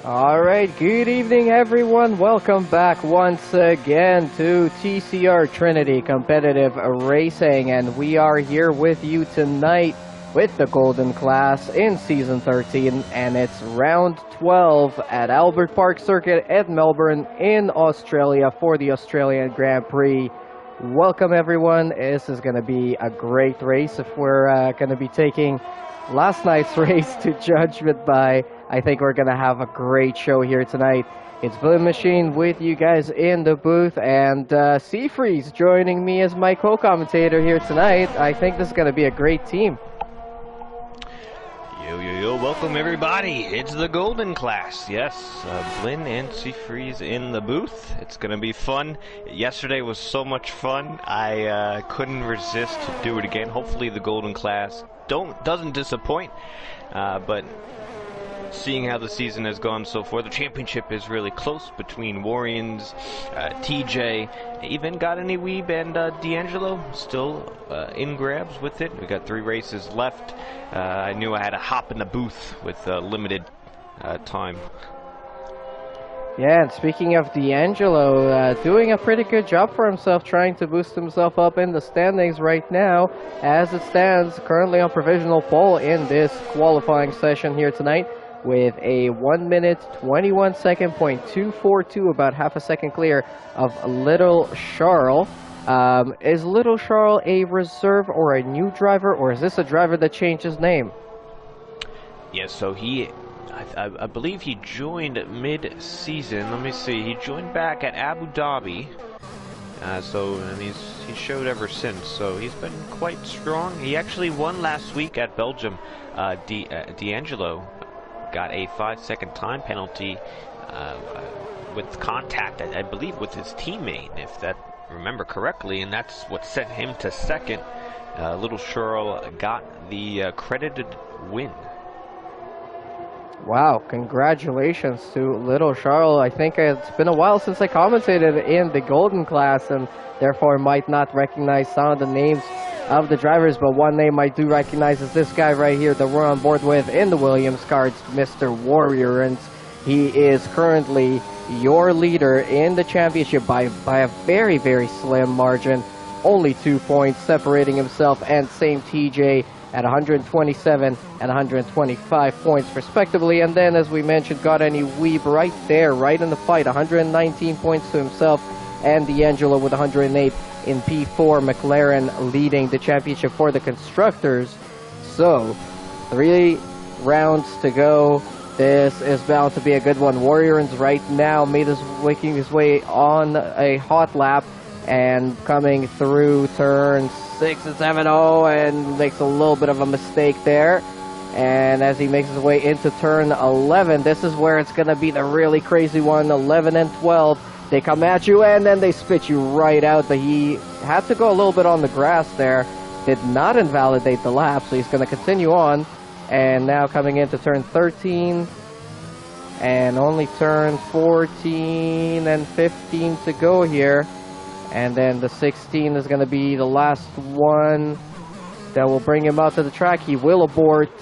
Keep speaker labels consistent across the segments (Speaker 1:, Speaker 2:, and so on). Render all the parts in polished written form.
Speaker 1: Alright, good evening everyone. Welcome back once again to TCR Trinity Competitive Racing, and we are here with you tonight with the Golden Class in Season 13, and it's round 12 at Albert Park Circuit at Melbourne in Australia for the Australian Grand Prix. Welcome everyone. This is going to be a great race if we're going to be taking last night's race to judgment by. I think we're going to have a great show here tonight. It's Blue Machine with you guys in the booth, and Seafreeze joining me as my co-commentator here tonight. I think this is going to be a great team.
Speaker 2: Yo, welcome everybody. It's the Golden Class. Yes, Blinn and Seafreeze in the booth. It's going to be fun. Yesterday was so much fun. I couldn't resist to do it again. Hopefully the Golden Class doesn't disappoint, but seeing how the season has gone so far, the championship is really close between Warriors, TJ, even got any Weeb and D'Angelo still in grabs with it. We got 3 races left. I knew I had to hop in the booth with limited time.
Speaker 1: Yeah, and speaking of D'Angelo, doing a pretty good job for himself, trying to boost himself up in the standings right now. As it stands, currently on provisional pole in this qualifying session here tonight, with a 1 minute 21 second .242, about half a second clear of Little Charles. Is Little Charles a reserve or a new driver, or is this a driver that changed his name?
Speaker 2: Yes, so I believe he joined mid-season. Let me see. He joined back at Abu Dhabi. And he showed ever since. So he's been quite strong. He actually won last week at Belgium. D'Angelo got a 5-second time penalty with contact, I believe, with his teammate, if that remember correctly, and that's what sent him to second. Little Charles got the credited win. Wow,
Speaker 1: congratulations to Little Charles. I think it's been a while since I commentated in the Golden Class, and therefore might not recognize some of the names of the drivers, but one name I do recognize is this guy right here that we're on board with in the Williams cards, Mr. Warrior, and he is currently your leader in the championship by a very, very slim margin. Only 2 points separating himself and same TJ at 127 and 125 points respectively. And then, as we mentioned, got any Weeb right there, right in the fight, 119 points to himself, and D'Angelo with 108 in P4. McLaren leading the championship for the constructors. So 3 rounds to go. This is bound to be a good one. Warriors right now making his way on a hot lap and coming through turn 6 and 7. And makes a little bit of a mistake there. And as he makes his way into turn 11, this is where it's going to be the really crazy one. 11 and 12. They come at you and then they spit you right out. But he had to go a little bit on the grass there. Did not invalidate the lap, so he's going to continue on. And now coming into turn 13. And only turn 14 and 15 to go here. And then the 16 is going to be the last one that will bring him out to the track. He will abort.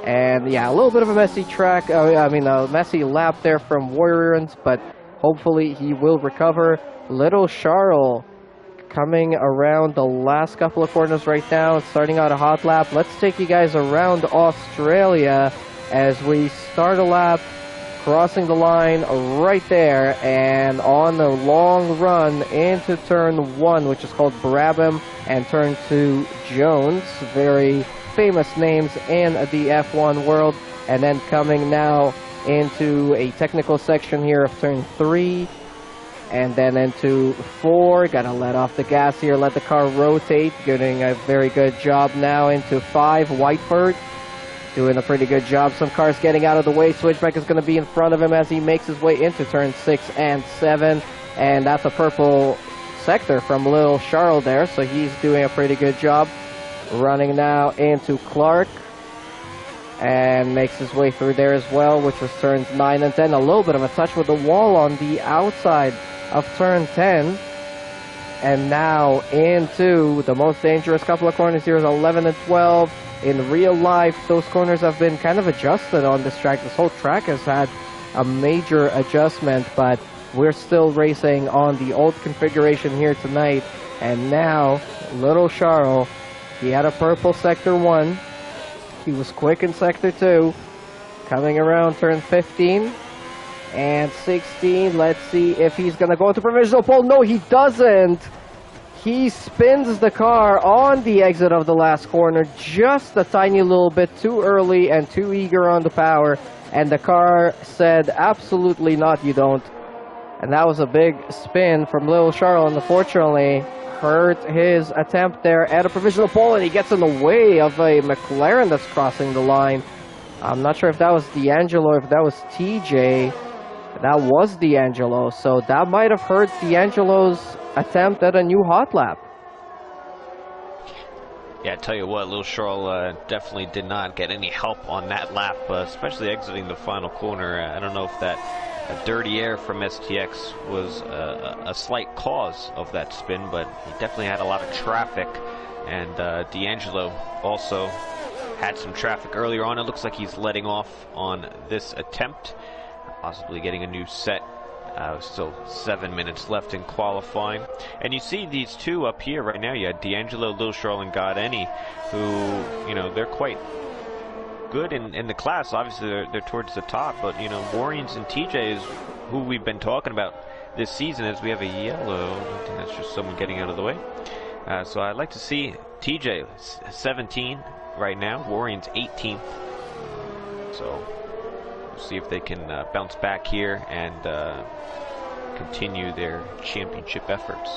Speaker 1: And yeah, a little bit of a messy track. A messy lap there from Warriors, but hopefully he will recover. Little Charles coming around the last couple of corners right now, starting out a hot lap. Let's take you guys around Australia as we start a lap, crossing the line right there, and on a long run into turn 1, which is called Brabham, and turn 2, Jones. Very famous names in the F1 world. And then coming now into a technical section here of turn 3, and then into 4. Gotta let off the gas here, let the car rotate. Doing a very good job now into 5, Whiteford. Doing a pretty good job. Some cars getting out of the way. Switchback is going to be in front of him as he makes his way into turn 6 and 7. And that's a purple sector from Little Charles there, so he's doing a pretty good job. Running now into Clark. And makes his way through there as well, which was turns 9 and 10. A little bit of a touch with the wall on the outside of turn 10. And now into the most dangerous couple of corners here is 11 and 12. In real life, those corners have been kind of adjusted on this track. This whole track has had a major adjustment, but we're still racing on the old configuration here tonight. And now, little Charles, he had a purple Sector 1. He was quick in Sector 2. Coming around turn 15 and 16. Let's see if he's going to go into provisional pole. No, he doesn't. He spins the car on the exit of the last corner just a tiny little bit too early and too eager on the power. And the car said, absolutely not, you don't. And that was a big spin from little Charles, and unfortunately hurt his attempt there at a provisional pole, and he gets in the way of a McLaren that's crossing the line. I'm not sure if that was D'Angelo or if that was TJ. That was D'Angelo, so that might have hurt D'Angelo's attempt at a new hot lap.
Speaker 2: Yeah, I tell you what, little Charles definitely did not get any help on that lap, especially exiting the final corner. I don't know if that dirty air from STX was a slight cause of that spin, but he definitely had a lot of traffic, and D'Angelo also had some traffic earlier on. It looks like he's letting off on this attempt, possibly getting a new set. Still 7 minutes left in qualifying. And you see these two up here right now. You had D'Angelo, Lil Charles, and Godeni, who, you know, they're quite good in the class. Obviously, they're towards the top. But, you know, Warriors and TJ is who we've been talking about this season, as we have a yellow. I think that's just someone getting out of the way. So I'd like to see TJ 17 right now, Warriors 18th. So we'll see if they can bounce back here and continue their championship efforts.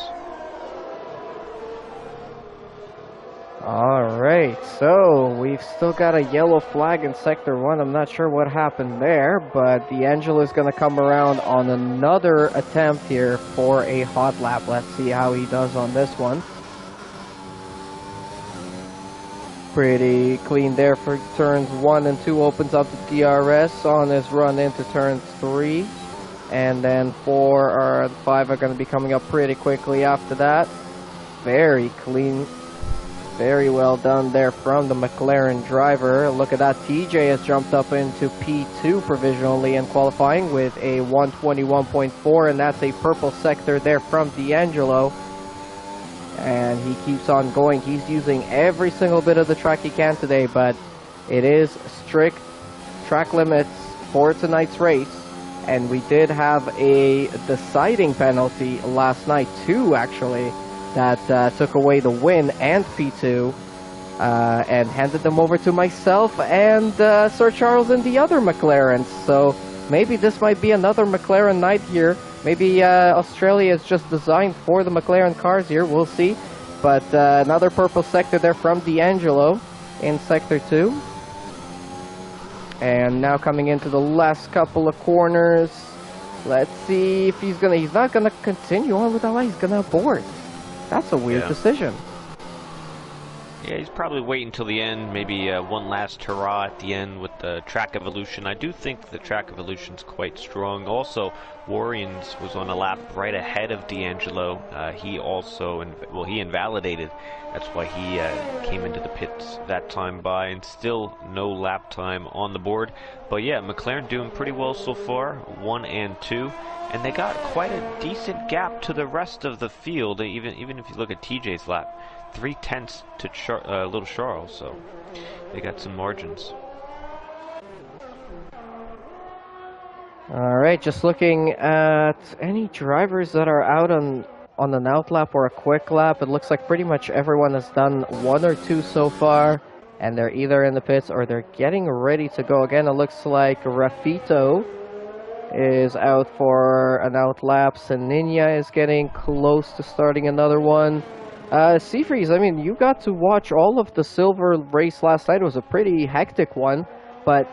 Speaker 1: Alright, so we've still got a yellow flag in Sector 1. I'm not sure what happened there, but D'Angelo is going to come around on another attempt here for a hot lap. Let's see how he does on this one. Pretty clean there for turns 1 and 2. Opens up the DRS on his run into turn 3. And then 4 or 5 are going to be coming up pretty quickly after that. Very clean. Very well done there from the McLaren driver. Look at that. TJ has jumped up into P2 provisionally in qualifying with a 121.4. And that's a purple sector there from D'Angelo. And he keeps on going. He's using every single bit of the track he can today, but it is strict track limits for tonight's race. And we did have a deciding penalty last night, too, actually, that took away the win and P2 and handed them over to myself and Sir Charles and the other McLarens. So maybe this might be another McLaren night here. Maybe Australia is just designed for the McLaren cars here. We'll see. But another purple sector there from D'Angelo in Sector 2. And now coming into the last couple of corners. Let's see if he's not gonna continue on with that line. He's gonna abort. That's a weird decision.
Speaker 2: Yeah, he's probably waiting until the end, maybe one last hurrah at the end with the track evolution. I do think the track evolution's quite strong. Also, Warriors was on a lap right ahead of D'Angelo. He also, he invalidated. That's why he came into the pits that time by, and still no lap time on the board. But yeah, McLaren doing pretty well so far, 1 and 2. And they got quite a decent gap to the rest of the field, even if you look at TJ's lap. 3/10 to Little Charles, so they got some margins.
Speaker 1: Alright, just looking at any drivers that are out on an out lap or a quick lap. It looks like pretty much everyone has done 1 or 2 so far, and they're either in the pits or they're getting ready to go. Again, it looks like Rafito is out for an out lap. Saninya is getting close to starting another one. Seafreeze, I mean, you got to watch all of the silver race last night. It was a pretty hectic one, but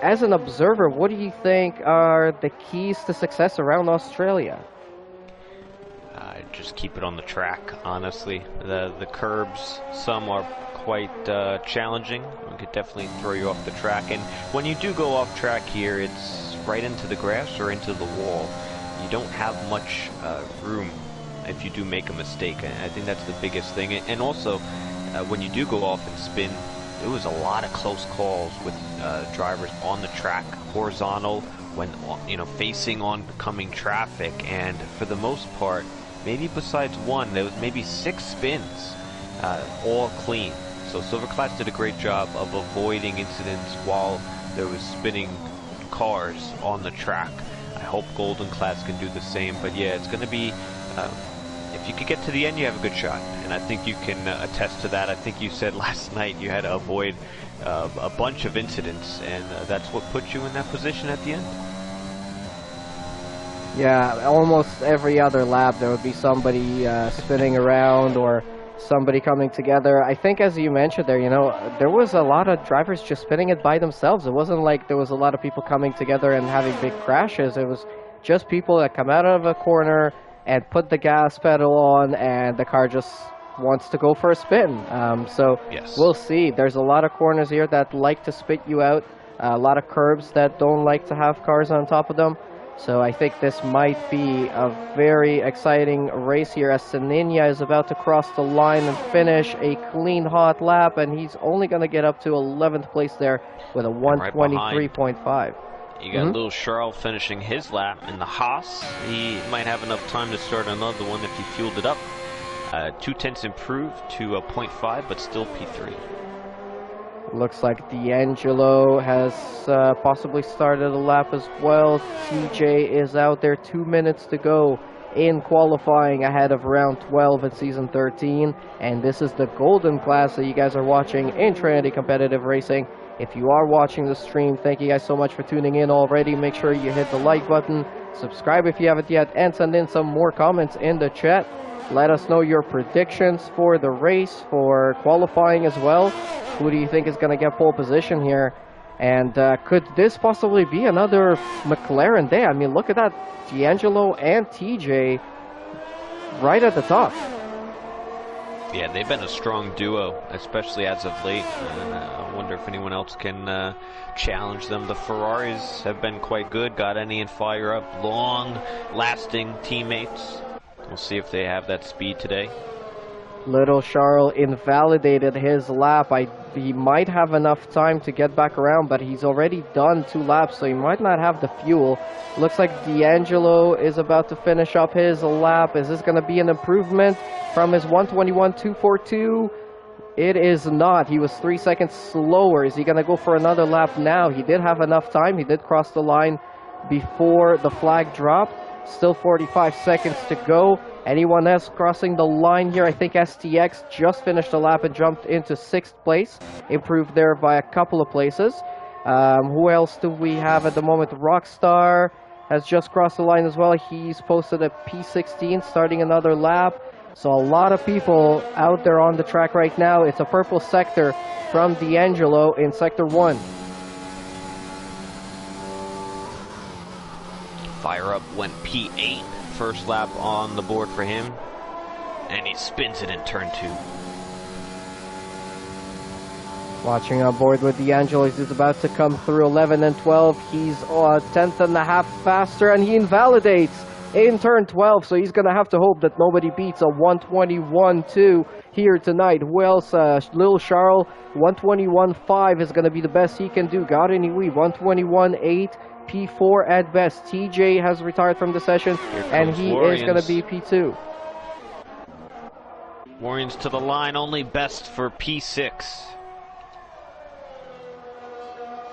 Speaker 1: as an observer, what do you think are the keys to success around Australia?
Speaker 2: Just keep it on the track, honestly. The curbs, some are quite challenging. It could definitely throw you off the track, and when you do go off track here, it's right into the grass or into the wall. You don't have much room if you do make a mistake. I think that's the biggest thing. And also, when you do go off and spin, there was a lot of close calls with drivers on the track, horizontal when, you know, facing oncoming traffic. And for the most part, maybe besides one, there was maybe 6 spins, all clean. So Silverclass did a great job of avoiding incidents while there was spinning cars on the track. I hope Golden Class can do the same, but yeah, it's going to be, if you could get to the end, you have a good shot, and I think you can attest to that. I think you said last night you had to avoid a bunch of incidents, and that's what put you in that position at the end.
Speaker 1: Yeah, almost every other lap there would be somebody spinning around or somebody coming together. I think, as you mentioned there, you know, there was a lot of drivers just spinning it by themselves. It wasn't like there was a lot of people coming together and having big crashes. It was just people that come out of a corner and put the gas pedal on, and the car just wants to go for a spin. So
Speaker 2: yes,
Speaker 1: we'll see. There's a lot of corners here that like to spit you out, a lot of curbs that don't like to have cars on top of them. So I think this might be a very exciting race here, as Saninya is about to cross the line and finish a clean hot lap, and he's only going to get up to 11th place there with a 123.5.
Speaker 2: You got little Charles finishing his lap in the Haas. He might have enough time to start another one if he fueled it up. 2/10 improved to a 0.5, but still P3.
Speaker 1: Looks like D'Angelo has possibly started a lap as well. TJ is out there, 2 minutes to go in qualifying ahead of round 12 at season 13. And this is the Golden Class that you guys are watching in Trinity Competitive Racing. If you are watching the stream, thank you guys so much for tuning in already. Make sure you hit the like button, subscribe if you haven't yet, and send in some more comments in the chat. Let us know your predictions for the race, for qualifying as well. Who do you think is going to get pole position here? And could this possibly be another McLaren day? I mean, look at that. D'Angelo and TJ right at the top.
Speaker 2: Yeah, they've been a strong duo, especially as of late. I wonder if anyone else can challenge them. The Ferraris have been quite good. Got any and fire up, long-lasting teammates. We'll see if they have that speed today.
Speaker 1: Little Charles invalidated his lap. He might have enough time to get back around, but he's already done 2 laps, so he might not have the fuel. Looks like D'Angelo is about to finish up his lap. Is this going to be an improvement from his 121.242? It is not. He was 3 seconds slower. Is he going to go for another lap now? He did have enough time. He did cross the line before the flag dropped. Still 45 seconds to go. Anyone else crossing the line here? I think STX just finished the lap and jumped into 6th place. Improved there by a couple of places. Who else do we have at the moment? Rockstar has just crossed the line as well. He's posted a P16, starting another lap. So a lot of people out there on the track right now. It's a purple sector from D'Angelo in Sector 1.
Speaker 2: Fire Up went P8, first lap on the board for him, and he spins it in turn 2.
Speaker 1: Watching on board with D'Angelo, he's about to come through 11 and 12. He's a 10th and a half faster, and he invalidates in turn 12, so he's going to have to hope that nobody beats a 121.2 here tonight. Who else? Lil Charles, 121.5 is going to be the best he can do. Got any weave, 121.8. P4 at best. TJ has retired from the session, and he is going to be P2.
Speaker 2: Warriors to the line, only best for P6.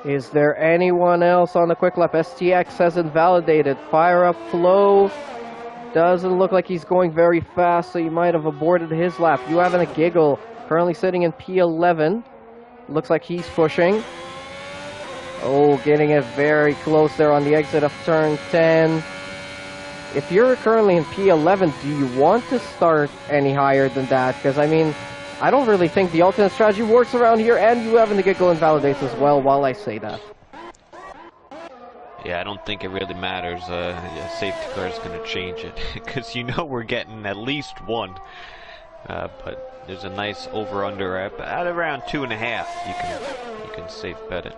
Speaker 1: Is there anyone else on the quick lap? STX has invalidated. Fire Up Flow doesn't look like he's going very fast, so he might have aborted his lap. You having a giggle, currently sitting in P11. Looks like he's pushing. Oh, getting it very close there on the exit of turn 10. If you're currently in P11, do you want to start any higher than that? Because, I mean, I don't really think the alternate strategy works around here, and you having the giggle invalidates as well while I say that.
Speaker 2: Yeah, I don't think it really matters. Safety car is going to change it, because you know we're getting at least one. But there's a nice over-under at around 2.5. You can safe bet it.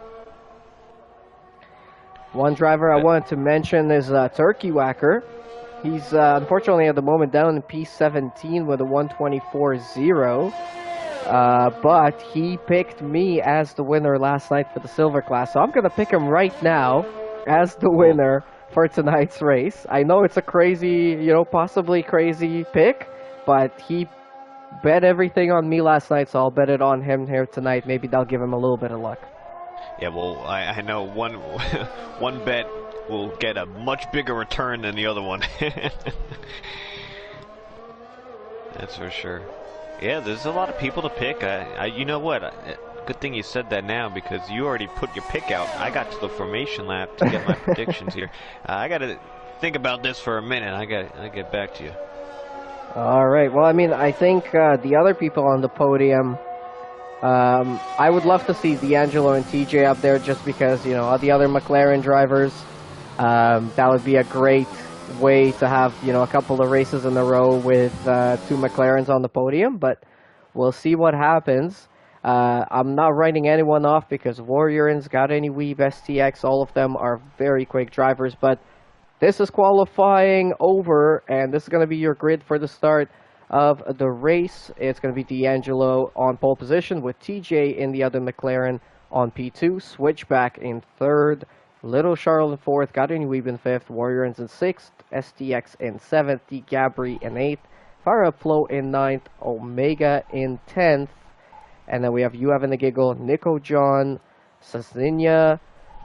Speaker 1: One driver I wanted to mention is Turkey Whacker. He's unfortunately at the moment down in P17 with a 124.0. But he picked me as the winner last night for the silver class. So I'm going to pick him right now. as the winner for tonight's race. I know it's a crazy, possibly crazy pick, but he bet everything on me last night, so I'll bet it on him here tonight. Maybe that'll give him a little bit of luck.
Speaker 2: Yeah, well, I know one one bet will get a much bigger return than the other one. That's for sure. Yeah, there's a lot of people to pick. You know what? Good thing you said that now, because you already put your pick out. I got to the formation lap to get my predictions here. I got to think about this for a minute. I get back to you.
Speaker 1: All right. Well, I mean, I think the other people on the podium, I would love to see D'Angelo and TJ up there, just because, all the other McLaren drivers, that would be a great way to have, a couple of races in a row with two McLarens on the podium, but we'll see what happens. I'm not writing anyone off, because Warriors, Got Any Weave, STX, all of them are very quick drivers, but this is qualifying over, and this is going to be your grid for the start of the race. It's going to be D'Angelo on pole position, with TJ in the other McLaren on P2, Switchback in third, Little Charles in fourth, Got Any Weave in fifth, Warriors in sixth, STX in seventh, Gabri in eighth, Fire Up Flow in ninth, Omega in 10th, and then we have You Having a Giggle, Nico John, Sasninya,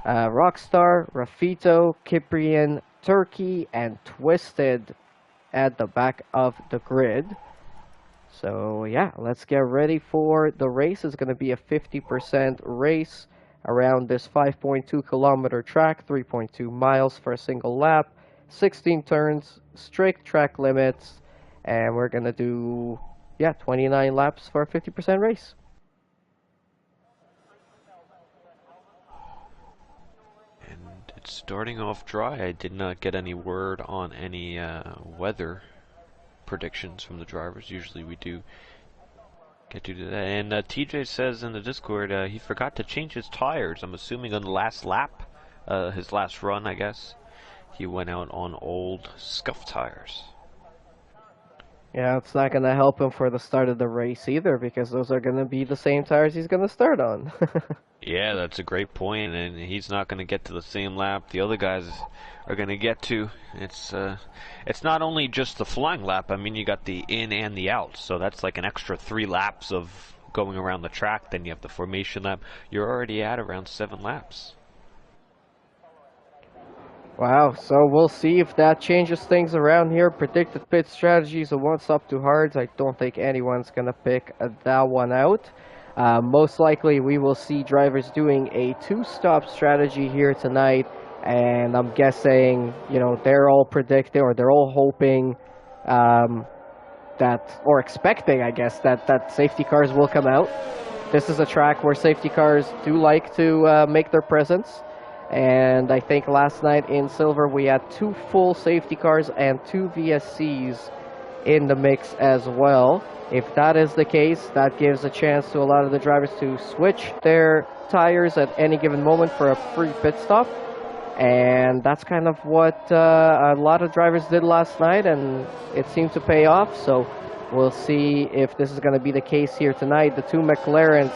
Speaker 1: Rockstar, Rafito, Cyprian, Turkey, and Twisted at the back of the grid. So yeah, let's get ready for the race. It's going to be a 50% race around this 5.2 kilometer track, 3.2 miles for a single lap, 16 turns, strict track limits, and we're going to do 29 laps for a 50% race.
Speaker 2: It's starting off dry. I did not get any word on any weather predictions from the drivers. Usually we do get to do that. And TJ says in the Discord he forgot to change his tires. I'm assuming on the last lap, his last run, I guess. He went out on old scuff tires.
Speaker 1: Yeah, it's not going to help him for the start of the race either, because those are going to be the same tires he's going to start on.
Speaker 2: Yeah, that's a great point, and he's not going to get to the same lap the other guys are going to get to. It's not only just the flying lap. I mean, you got the in and the out, so that's like an extra 3 laps of going around the track. Then you have the formation lap. You're already at around 7 laps.
Speaker 1: Wow, so we'll see if that changes things around here. Predicted pit strategies are once up to hards. I don't think anyone's going to pick that one out. Most likely we will see drivers doing a 2-stop strategy here tonight, and I'm guessing, they're all predicting, or they're all hoping that, or expecting, I guess, that safety cars will come out. This is a track where safety cars do like to make their presence. And I think last night in Silver we had 2 full safety cars and 2 VSCs in the mix as well. If that is the case, that gives a chance to a lot of the drivers to switch their tires at any given moment for a free pit stop. And that's kind of what a lot of drivers did last night, and it seemed to pay off. So we'll see if this is going to be the case here tonight. The 2 McLarens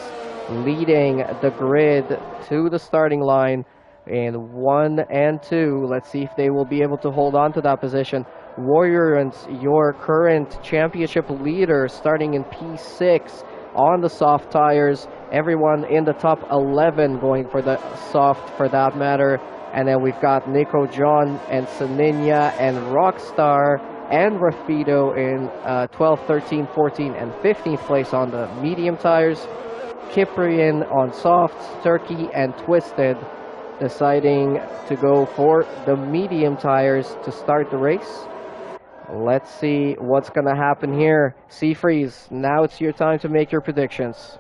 Speaker 1: leading the grid to the starting line in 1 and 2. Let's see if they will be able to hold on to that position. Warriors, your current championship leader, starting in P6 on the soft tires. Everyone in the top 11 going for the soft, for that matter. And then we've got Nico John and Saninya and Rockstar and Rafito in 12, 13, 14, and 15th place on the medium tires. Cyprian on softs, Turkey and Twisted deciding to go for the medium tires to start the race. Let's see what's going to happen here. Seafreeze, now it's your time to make your predictions.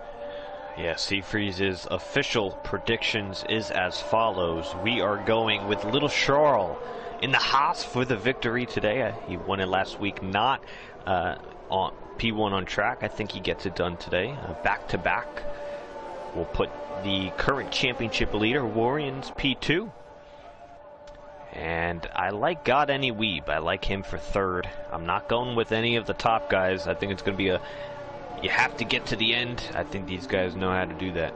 Speaker 2: Yeah, Seafreeze's official predictions is as follows. We are going with Little Charles in the Haas for the victory today. He won it last week, not on P1 on track. I think he gets it done today, back-to-back. We'll put the current championship leader, Warriors, P2. And I like Got Any Weeb. I like him for third. I'm not going with any of the top guys. I think it's going to be you have to get to the end. I think these guys know how to do that.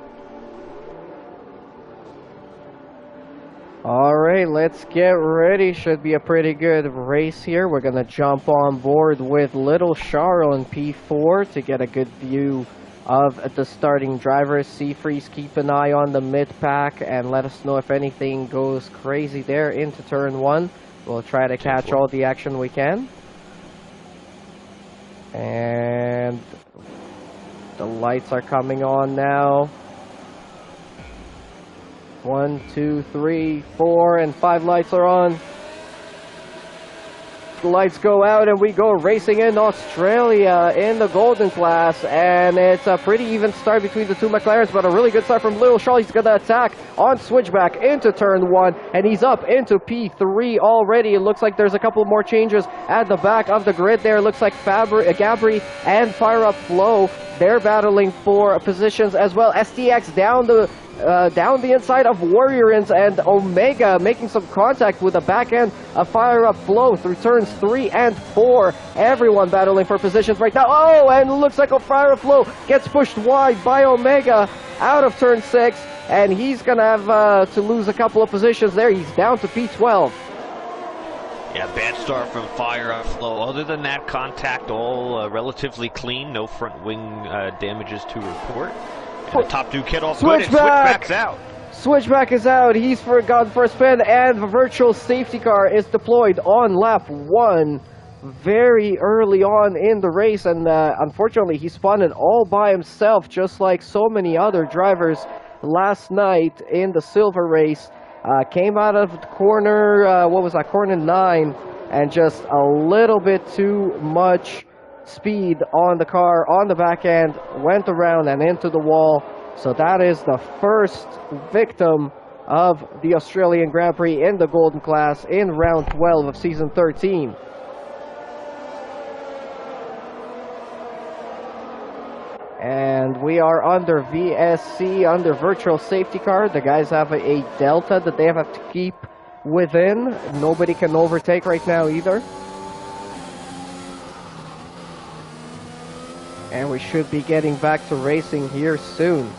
Speaker 1: Alright, let's get ready. Should be a pretty good race here. We're gonna jump on board with Little Charles in P4 to get a good view of the starting drivers. Seafreeze, keep an eye on the mid-pack and let us know if anything goes crazy there into turn 1. We'll try to catch all the action we can. And the lights are coming on now. 1, 2, 3, 4, and 5 lights are on. The lights go out and we go racing in Australia in the Golden class, and it's a pretty even start between the two McLarens, but a really good start from Little Charles. He's going to attack on switchback into turn 1, and he's up into P3 already. It looks like there's a couple more changes at the back of the grid there. It looks like Gabri and Fire Up Flow, they're battling for positions as well. STX down the inside of Warriors, and Omega making some contact with the back end of Fire Up Flow through turns 3 and 4. Everyone battling for positions right now. Oh, and it looks like a Fire Up Flow gets pushed wide by Omega out of turn 6, and he's going to have to lose a couple of positions there. He's down to P12.
Speaker 2: Yeah, bad start from Fire Up Flow. Other than that, contact all relatively clean. No front wing damages to report. And the top two kid off good, and Switchback's out.
Speaker 1: Switchback is out. He's gone for a spin, and the virtual safety car is deployed on lap 1 very early on in the race, and unfortunately he spun it all by himself, just like so many other drivers last night in the silver race. Came out of the corner, what was that, corner 9, and just a little bit too much speed on the car, on the back end, went around and into the wall. So that is the first victim of the Australian Grand Prix in the Golden class in round 12 of season 13. And we are under VSC, under virtual safety car. The guys have a delta that they have to keep within. Nobody can overtake right now either. And we should be getting back to racing here soon.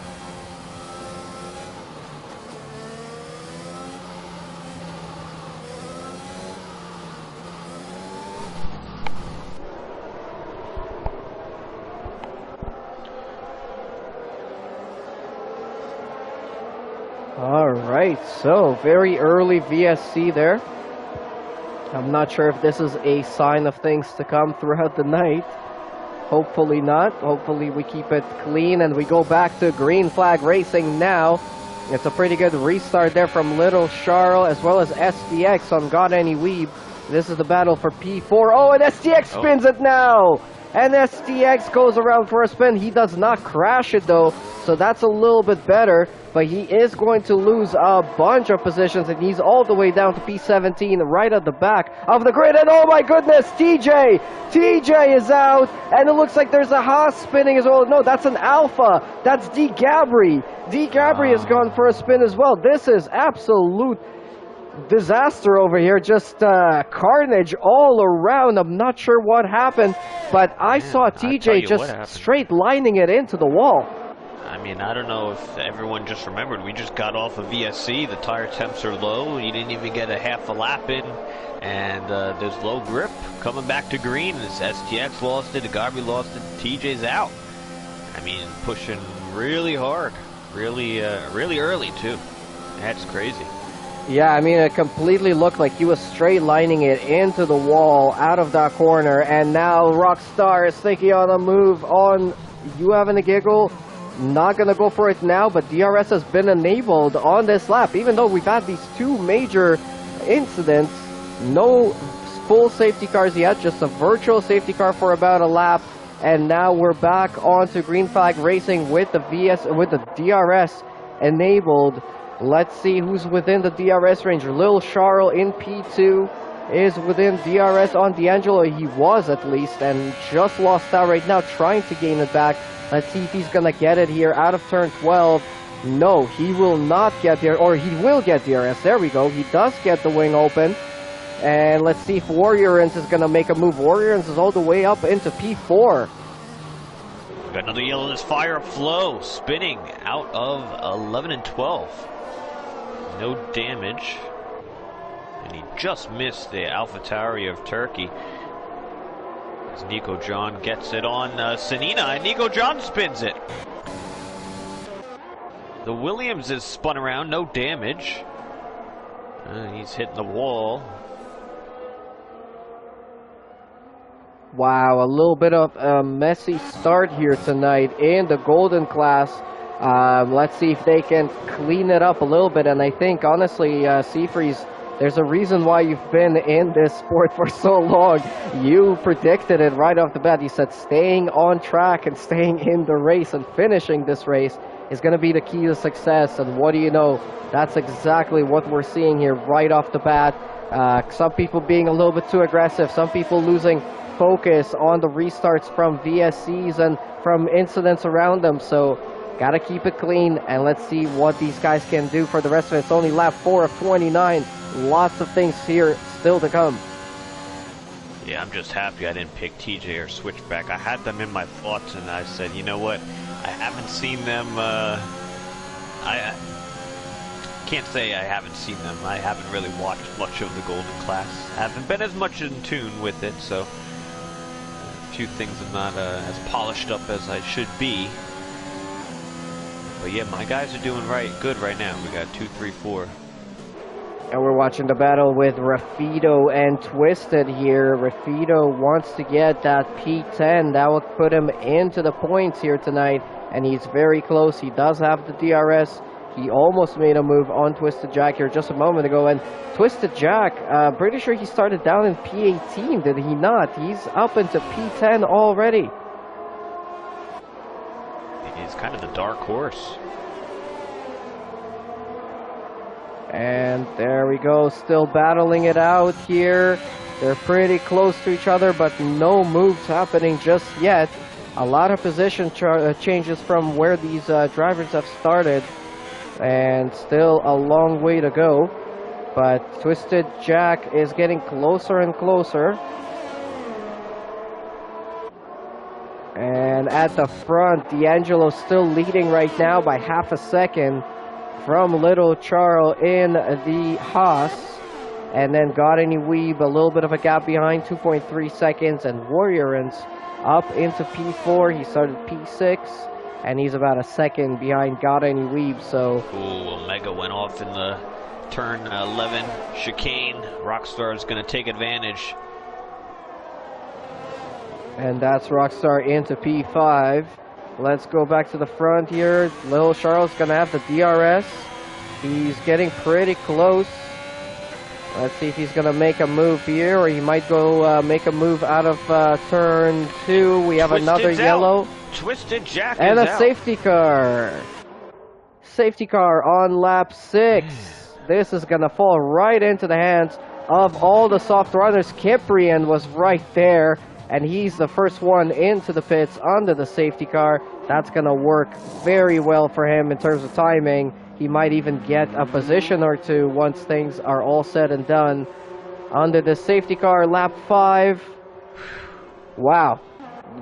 Speaker 1: Alright, so very early VSC there. I'm not sure if this is a sign of things to come throughout the night. Hopefully not. Hopefully we keep it clean and we go back to green flag racing now. It's a pretty good restart there from Little Charles as well as SDX on Got Any Weeb. This is the battle for P4. Oh, and SDX spins it now! And SDX goes around for a spin. He does not crash it though, so that's a little bit better. But he is going to lose a bunch of positions, and he's all the way down to P17, right at the back of the grid. And oh my goodness, TJ! TJ is out, and it looks like there's a Haas spinning as well. No, that's an Alpha. That's D. Gabri. D. Gabri has gone for a spin as well. This is absolute disaster over here, just carnage all around. I'm not sure what happened, but I saw TJ just straight lining it into the wall.
Speaker 2: I mean, I don't know if everyone just remembered, we just got off of VSC, the tire temps are low, you didn't even get a half a lap in, and there's low grip. Coming back to green, this STX lost it, Gabri lost it, TJ's out. I mean, pushing really hard, really early too. That's crazy.
Speaker 1: Yeah, I mean, it completely looked like he was straight lining it into the wall, out of that corner, and now Rockstar is thinking on a move on You Having a Giggle. Not going to go for it now, but DRS has been enabled on this lap. Even though we've had these two major incidents, no full safety cars yet, just a virtual safety car for about a lap. And now we're back onto green flag racing with the DRS enabled. Let's see who's within the DRS range. Lil Charles in P2 is within DRS on D'Angelo. He was at least, and just lost out right now, trying to gain it back. Let's see if he's going to get it here out of turn 12. No, he will not get there, or he will get DRS. There we go. He does get the wing open. And let's see if Warriors is going to make a move. Warriors is all the way up into P4.
Speaker 2: Got another yellow. This Fire Flow spinning out of 11 and 12. No damage. And he just missed the AlphaTauri of Turkey. As Nico John gets it on Sanina, and Nico John spins it. The Williams is spun around, no damage. He's hitting the wall.
Speaker 1: Wow, a little bit of a messy start here tonight in the Golden class. Let's see if they can clean it up a little bit. And I think, honestly, Seafreeze, there's a reason why you've been in this sport for so long. You predicted it right off the bat. You said staying on track and staying in the race and finishing this race is going to be the key to success. And what do you know? That's exactly what we're seeing here right off the bat. Some people being a little bit too aggressive. Some people losing focus on the restarts from VSCs and from incidents around them. So gotta keep it clean, and let's see what these guys can do for the rest of it. It's only lap 4 of 29. Lots of things here still to come.
Speaker 2: Yeah, I'm just happy I didn't pick TJ or Switchback. I had them in my thoughts, and I said, you know what? I haven't seen them. I can't say I haven't seen them. I haven't really watched much of the Golden class. I haven't been as much in tune with it, so a few things I'm not as polished up as I should be. But yeah, my guys are doing good right now. We got 2, 3, 4.
Speaker 1: And we're watching the battle with Rafido and Twisted here. Rafido wants to get that P10. That will put him into the points here tonight. And he's very close. He does have the DRS. He almost made a move on Twisted Jack here just a moment ago. And Twisted Jack, pretty sure he started down in P18, did he not? He's up into P10 already.
Speaker 2: He's kind of the dark horse.
Speaker 1: And there we go, still battling it out here. They're pretty close to each other, but no moves happening just yet. A lot of position changes from where these drivers have started, and still a long way to go. But Twisted Jack is getting closer and closer. And at the front, D'Angelo still leading right now by half a second from Little Charles in the Haas. And then Got Any Weeb, a little bit of a gap behind, 2.3 seconds. And Warriorans up into P4. He started P6, and he's about a second behind Got Any Weeb. So,
Speaker 2: ooh, Omega went off in the turn 11 chicane. Rockstar is going to take advantage.
Speaker 1: And that's Rockstar into P5. Let's go back to the front here. Little Charles going to have the DRS. He's getting pretty close. Let's see if he's going to make a move here, or he might go make a move out of turn 2. We have another yellow.
Speaker 2: Twisted Jack
Speaker 1: and
Speaker 2: is
Speaker 1: a
Speaker 2: out.
Speaker 1: Safety car. Safety car on lap 6. This is going to fall right into the hands of all the soft runners. Kiprian was right there, and he's the first one into the pits under the safety car. That's going to work very well for him in terms of timing. He might even get a position or two once things are all said and done. Under the safety car, lap 5. Wow.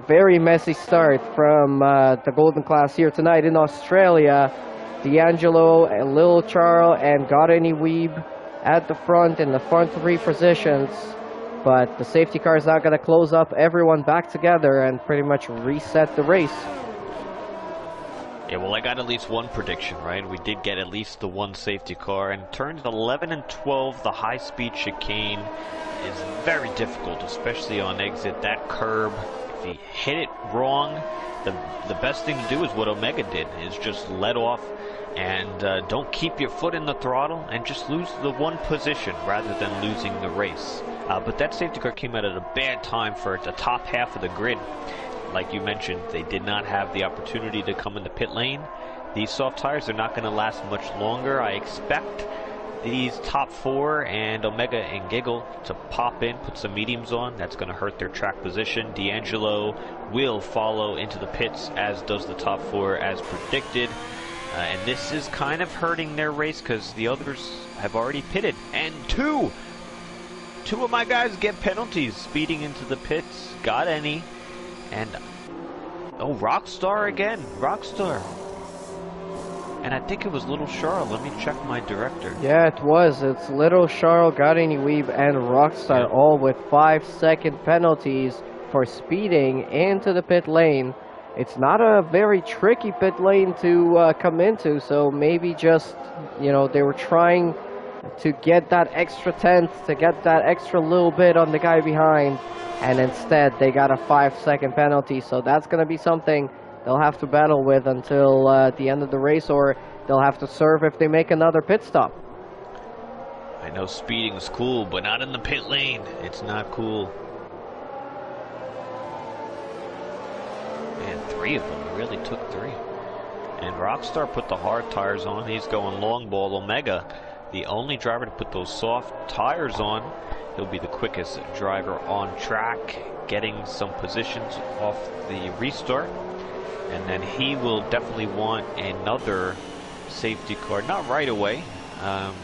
Speaker 1: Very messy start from the Golden class here tonight in Australia. D'Angelo, Lil Charles, and Got Any Weeb at the front in the front 3 positions. But the safety car is not going to close up everyone back together and pretty much reset the race.
Speaker 2: Yeah, well, I got at least one prediction, right? We did get at least the one safety car. And turns 11 and 12, the high-speed chicane is very difficult, especially on exit. That curb, if you hit it wrong, the best thing to do is what Omega did, is just let off and don't keep your foot in the throttle and just lose the one position rather than losing the race. But that safety car came out at a bad time for the top half of the grid. Like you mentioned, they did not have the opportunity to come in the pit lane. These soft tires are not going to last much longer. I expect these top 4 and Omega and Giggle to pop in, put some mediums on. That's going to hurt their track position. D'Angelo will follow into the pits, as does the top 4 as predicted. And this is kind of hurting their race because the others have already pitted. And two of my guys get penalties speeding into the pits. Got Any. And, oh, Rockstar again. Rockstar. And I think it was Little Charles. Let me check my director.
Speaker 1: Yeah, it was. It's Little Charles, Gardini Weeb, and Rockstar, all with 5-second penalties for speeding into the pit lane. It's not a very tricky pit lane to come into, so maybe just, you know, they were trying to get that extra tenth, to get that extra little bit on the guy behind, and instead they got a 5-second penalty. So that's going to be something they'll have to battle with until the end of the race, or they'll have to serve if they make another pit stop.
Speaker 2: I know speeding's cool, but not in the pit lane. It's not cool. Man, 3 of them. Really took 3. And Rockstar put the hard tires on. He's going long ball. Omega, the only driver to put those soft tires on. He'll be the quickest driver on track, getting some positions off the restart. And then he will definitely want another safety car, not right away,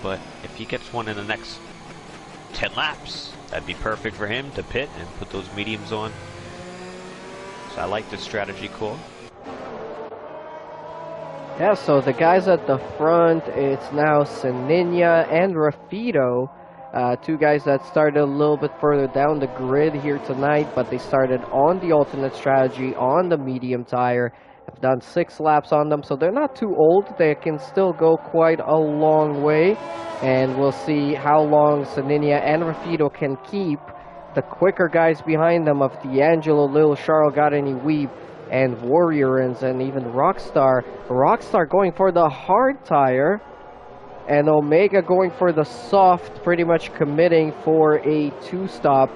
Speaker 2: but if he gets one in the next 10 laps, that'd be perfect for him to pit and put those mediums on. So I like this strategy call.
Speaker 1: Yeah, so the guys at the front, it's now Seninia and Rafido. 2 guys that started a little bit further down the grid here tonight, but they started on the alternate strategy on the medium tire. Have done 6 laps on them, so they're not too old. They can still go quite a long way, and we'll see how long Seninia and Rafido can keep the quicker guys behind them of D'Angelo, Lil Charles, Gardini Weeb, and Warriorins, and even Rockstar. Rockstar going for the hard tire, and Omega going for the soft, pretty much committing for a 2-stop.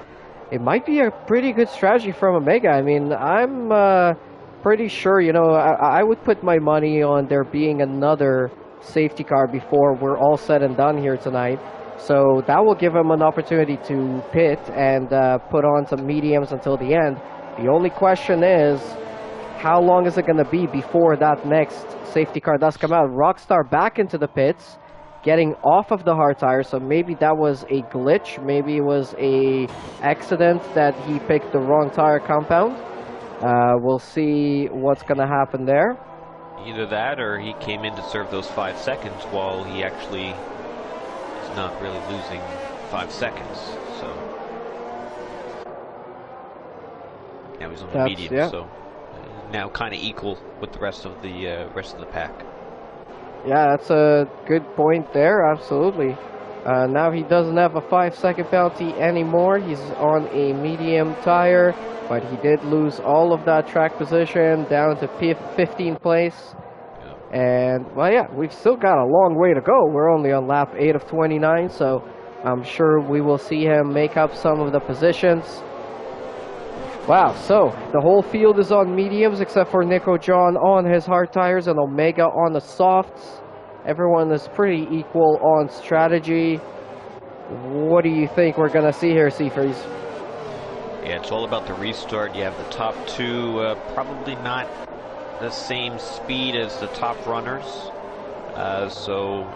Speaker 1: It might be a pretty good strategy from Omega. I mean, I'm pretty sure, you know, I would put my money on there being another safety car before we're all said and done here tonight. So that will give him an opportunity to pit and put on some mediums until the end. The only question is, how long is it going to be before that next safety car does come out? Rockstar back into the pits, getting off of the hard tire, so maybe that was a glitch, maybe it was a accident that he picked the wrong tire compound. We'll see what's going to happen there.
Speaker 2: Either that, or he came in to serve those 5 seconds while he actually is not really losing 5 seconds. So now he's on the medium, yeah. So now kind of equal with the rest of the pack.
Speaker 1: Yeah, that's a good point there, absolutely. Now he doesn't have a 5-second penalty anymore. He's on a medium tire, but he did lose all of that track position down to 15th place. Yeah. And, well, yeah, we've still got a long way to go. We're only on lap 8 of 29, so I'm sure we will see him make up some of the positions. Wow, so the whole field is on mediums except for Nico John on his hard tires and Omega on the softs. Everyone is pretty equal on strategy. What do you think we're going to see here, Seafreeze?
Speaker 2: Yeah, it's all about the restart. You have the top 2 probably not the same speed as the top runners. So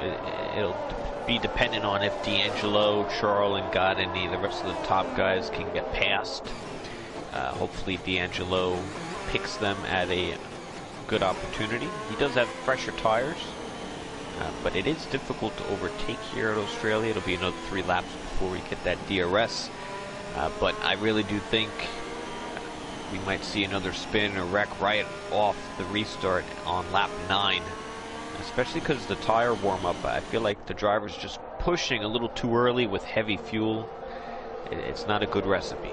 Speaker 2: it'll be dependent on if D'Angelo, Charles, and Gardini, the rest of the top guys, can get past. Hopefully D'Angelo picks them at a good opportunity. He does have fresher tires, but it is difficult to overtake here at Australia. It'll be another 3 laps before we get that DRS. But I really do think we might see another spin or wreck right off the restart on lap 9. Especially because the tire warm-up, I feel like the driver's just pushing a little too early with heavy fuel. It's not a good recipe.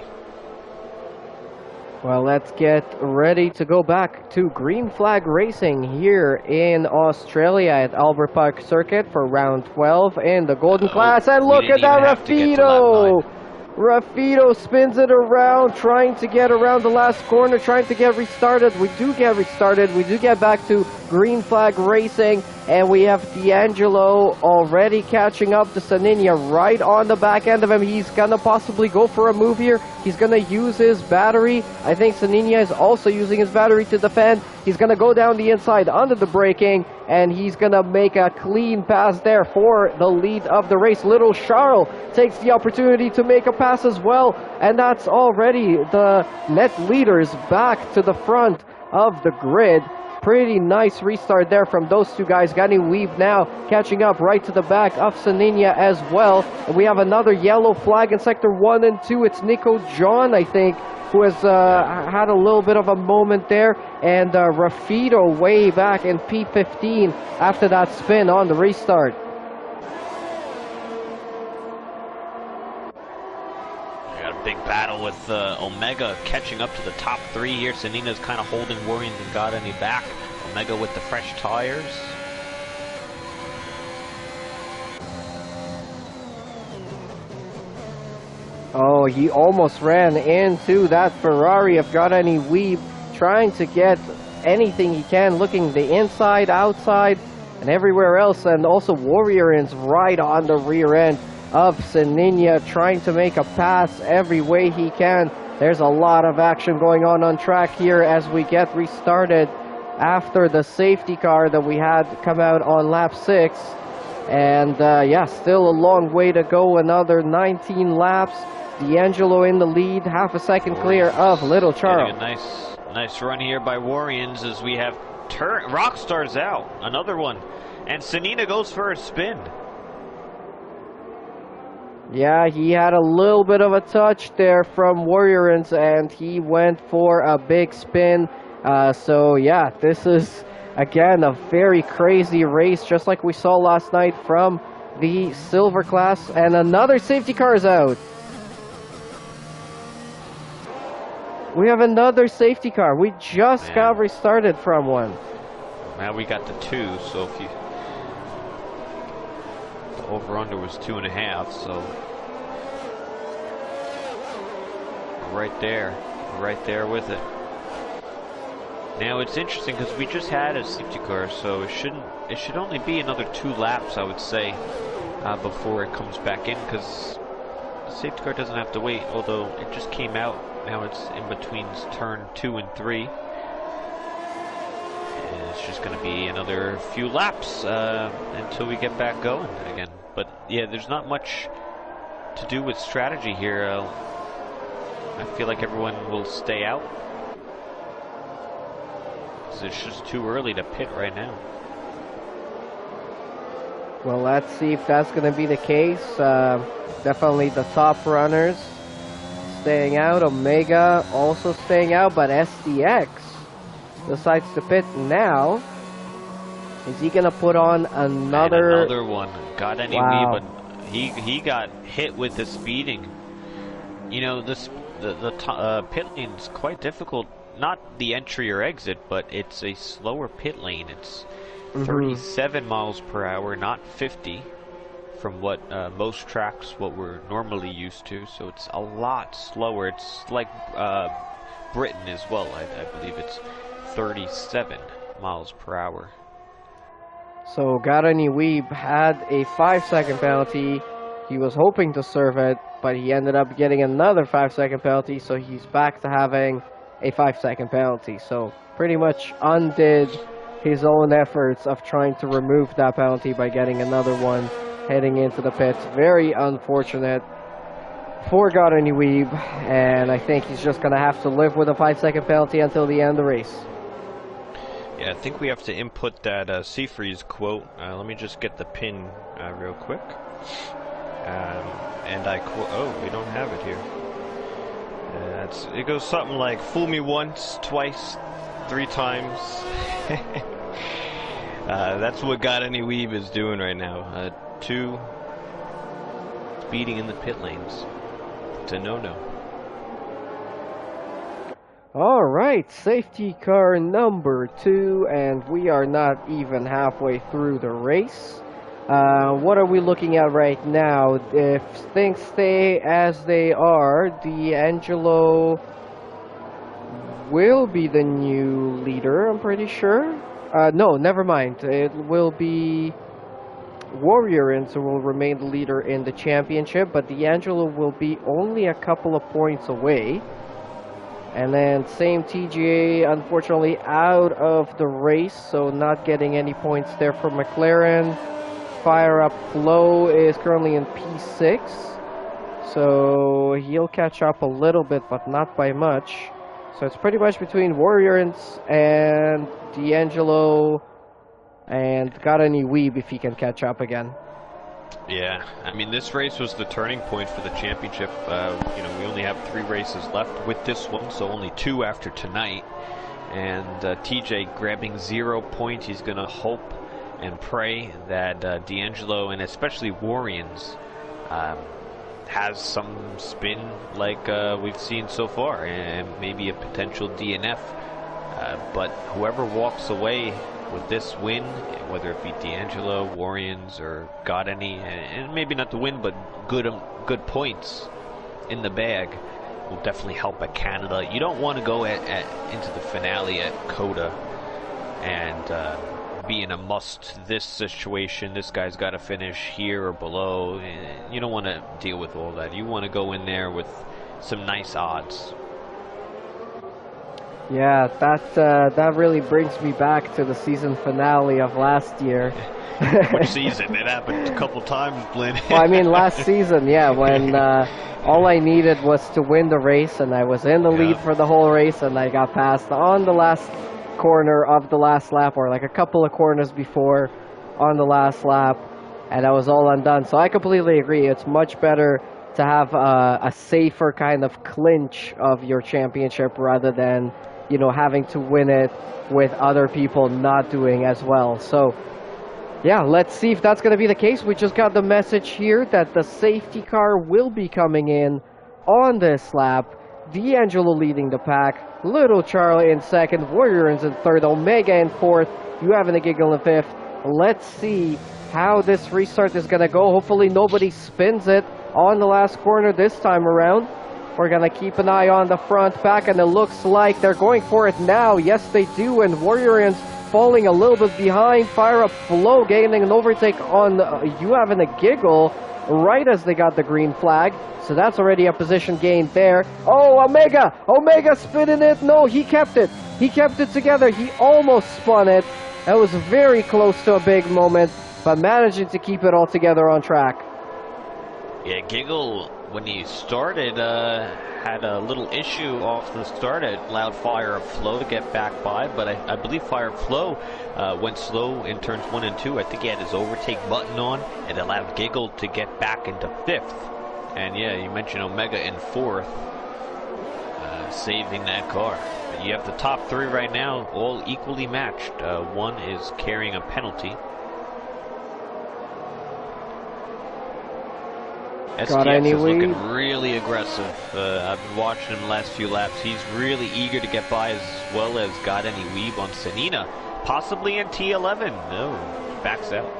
Speaker 1: Well, let's get ready to go back to Green Flag Racing here in Australia at Albert Park Circuit for round 12 in the Golden Class. And look at that, Rafido! Rafido spins it around, trying to get around the last corner, trying to get restarted. We do get restarted. We do get back to Green Flag Racing. And we have D'Angelo already catching up to Seninia right on the back end of him. He's going to possibly go for a move here. He's going to use his battery. I think Seninia is also using his battery to defend. He's going to go down the inside under the braking, and he's going to make a clean pass there for the lead of the race. Little Charles takes the opportunity to make a pass as well, and that's already the net leaders back to the front of the grid. pretty nice restart there from those two guys. Gani Weeb now catching up right to the back of Saninia as well. And we have another yellow flag in sector 1 and 2. It's Nico John, I think, who has had a little bit of a moment there. And Rafido way back in P15 after that spin on the restart.
Speaker 2: Big battle with Omega catching up to the top 3 here. Sanina's kind of holding Warriors and got any back. Omega with the fresh tires.
Speaker 1: Oh, he almost ran into that Ferrari of Godani Weeb, trying to get anything he can, looking the inside, outside, and everywhere else. And also Warriors right on the rear end of Saninia, trying to make a pass every way he can. There's a lot of action going on track here as we get restarted after the safety car that we had come out on lap 6. And yeah, still a long way to go, another 19 laps. D'Angelo in the lead, half a second clear of Little Charles.
Speaker 2: A nice run here by Warriors as we have Rockstar's out, another one. And Sanina goes for a spin.
Speaker 1: Yeah, he had a little bit of a touch there from Warriors, and he went for a big spin. So yeah, this is, again, a very crazy race, just like we saw last night from the silver class. And another safety car is out. We have another safety car. We just got restarted from one.
Speaker 2: Now we got the 2, so if you... over-under was 2.5, so right there with it. Now it's interesting because we just had a safety car, so it should only be another 2 laps, I would say, before it comes back in, because the safety car doesn't have to wait, although it just came out. Now it's in between turn 2 and 3. And it's just going to be another few laps until we get back going again. But yeah, there's not much to do with strategy here. I feel like everyone will stay out, because it's just too early to pit right now.
Speaker 1: Well, let's see if that's going to be the case. Definitely the top runners staying out. Omega also staying out, but SDX decides to pit now. Is he gonna put on another
Speaker 2: one? Got any
Speaker 1: wow.
Speaker 2: But he got hit with the speeding. You know, the pit lane is quite difficult. Not the entry or exit, but it's a slower pit lane. It's 37 miles per hour, not 50, from what most tracks what we're normally used to. So it's a lot slower. It's like Britain as well. I believe it's 37 miles per hour.
Speaker 1: So Garani Weeb had a 5-second penalty. He was hoping to serve it, but he ended up getting another 5-second penalty, so he's back to having a 5-second penalty. So pretty much undid his own efforts of trying to remove that penalty by getting another one heading into the pits. Very unfortunate for Garani Weeb, and I think he's just going to have to live with a 5-second penalty until the end of the race.
Speaker 2: Yeah, I think we have to input that Seafreeze quote. Let me just get the pin real quick. And I quote, oh, we don't have it here. It goes something like, fool me once, twice, 3 times. That's what Godani Weeb is doing right now. 2 speeding in the pit lanes. It's a no-no.
Speaker 1: All right, safety car number 2, and we are not even halfway through the race. What are we looking at right now? If things stay as they are, D'Angelo will be the new leader, I'm pretty sure. No, never mind. It will be Warriors who will remain the leader in the championship, but D'Angelo will be only a couple of points away. And then same TGA, unfortunately, out of the race, so not getting any points there for McLaren. Fire Up Flow is currently in P6, so he'll catch up a little bit, but not by much. So it's pretty much between Warriors and D'Angelo and got any Weeb if he can catch up again.
Speaker 2: Yeah, I mean, this race was the turning point for the championship. You know, we only have 3 races left with this one, so only 2 after tonight. And TJ grabbing 0 points. He's going to hope and pray that D'Angelo and especially Warriors has some spin like we've seen so far, and maybe a potential DNF. But whoever walks away with this win, whether it be D'Angelo, Warriors, or got any, and maybe not the win, but good points in the bag, will definitely help at Canada. You don't want to go into the finale at Coda and be in a this situation. This guy's got to finish here or below. You don't want to deal with all that. You want to go in there with some nice odds.
Speaker 1: Yeah, that really brings me back to the season finale of last year.
Speaker 2: Which season? It happened a couple times, Blinn.
Speaker 1: Well, I mean, last season, yeah, when all I needed was to win the race, and I was in the lead for the whole race, and I got passed on the last corner of the last lap, or like a couple of corners before on the last lap, and I was all undone. So I completely agree. It's much better to have a safer kind of clinch of your championship rather than, you know, having to win it with other people not doing as well. So yeah, let's see if that's going to be the case. We just got the message here that the safety car will be coming in on this lap. D'Angelo leading the pack, Little Charlie in second, Warriors in third, Omega in fourth, you having a giggle in fifth. Let's see how this restart is going to go. Hopefully nobody spins it on the last corner this time around. We're going to keep an eye on the front pack, and it looks like they're going for it now. Yes, they do, and Warriors falling a little bit behind. Fire Up Flow gaining an overtake on you having a giggle right as they got the green flag. So that's already a position gain there. Oh, Omega spinning it. No, he kept it. He kept it together. He almost spun it. That was very close to a big moment, but managing to keep it all together on track.
Speaker 2: Yeah, Giggle, when he started, had a little issue off the start. It allowed Fire Up Flow to get back by, but I believe Fire Up Flow went slow in turns 1 and 2. I think he had his overtake button on, and allowed Giggle to get back into 5th. And yeah, you mentioned Omega in 4th, saving that car. But you have the top 3 right now, all equally matched. One is carrying a penalty. STX is looking really aggressive. I've been watching him the last few laps. He's really eager to get by, as well as got any weave on Sanina. Possibly in T11. No, backs out.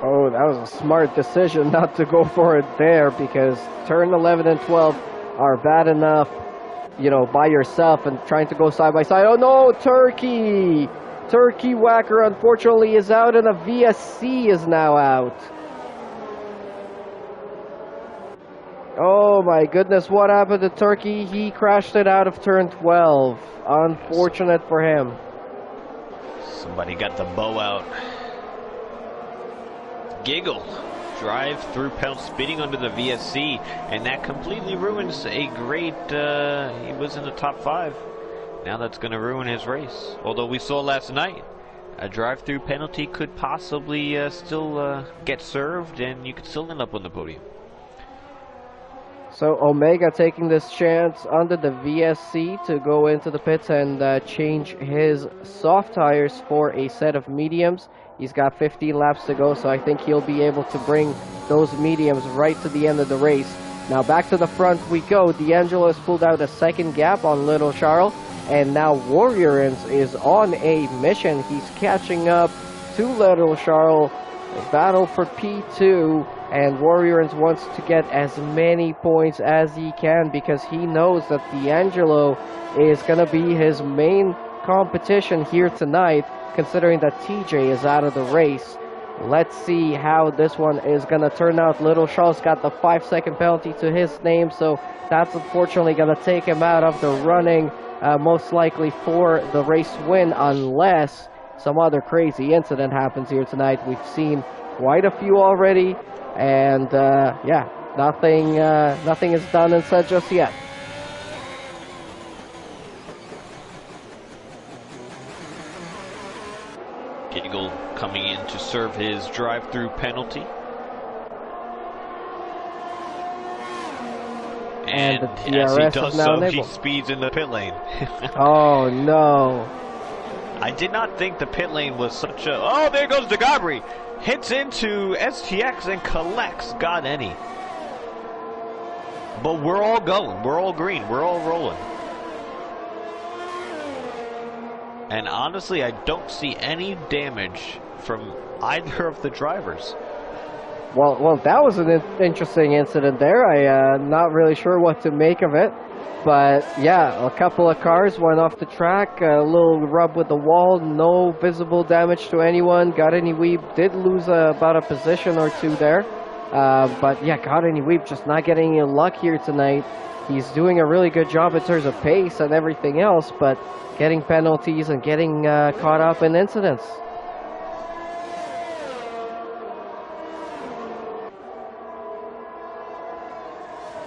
Speaker 1: Oh, that was a smart decision not to go for it there, because turn 11 and 12 are bad enough, you know, by yourself and trying to go side by side. Oh no, Turkey! Turkey Whacker unfortunately is out, and a VSC is now out. Oh my goodness, what happened to Turkey? He crashed it out of turn 12. Unfortunate for him.
Speaker 2: Somebody got the bow out. Giggle. Drive through penalty, speeding under the VSC, and that completely ruins a great, he was in the top 5. Now that's going to ruin his race. Although we saw last night, a drive-through penalty could possibly still get served, and you could still end up on the podium.
Speaker 1: So Omega taking this chance under the VSC to go into the pits and change his soft tires for a set of mediums. He's got 15 laps to go, so I think he'll be able to bring those mediums right to the end of the race. Now back to the front we go. D'Angelo has pulled out a second gap on Little Charles, and now Warriors is on a mission. He's catching up to Little Charles. A battle for P2, and Warriors wants to get as many points as he can, because he knows that D'Angelo is going to be his main competition here tonight, considering that TJ is out of the race. Let's see how this one is going to turn out. Little Charles got the 5-second penalty to his name, so that's unfortunately going to take him out of the running, most likely for the race win, unless some other crazy incident happens here tonight. We've seen quite a few already, and yeah, nothing is done and said just yet.
Speaker 2: Giggle coming in to serve his drive-through penalty.
Speaker 1: And the
Speaker 2: as he
Speaker 1: DRS
Speaker 2: does
Speaker 1: is now
Speaker 2: so, he
Speaker 1: enabled.
Speaker 2: speeds in the pit lane.
Speaker 1: Oh no.
Speaker 2: I did not think the pit lane was such a... Oh, there goes DeGabri. Hits into STX and collects God any. But we're all going. We're all green. We're all rolling. And honestly, I don't see any damage from either of the drivers.
Speaker 1: Well, that was an interesting incident there. I'm not really sure what to make of it. But yeah, a couple of cars went off the track, a little rub with the wall, no visible damage to anyone. Got any Weeb did lose about a position or two there. But yeah, Got any Weeb just not getting any luck here tonight. He's doing a really good job in terms of pace and everything else, but getting penalties and getting caught up in incidents.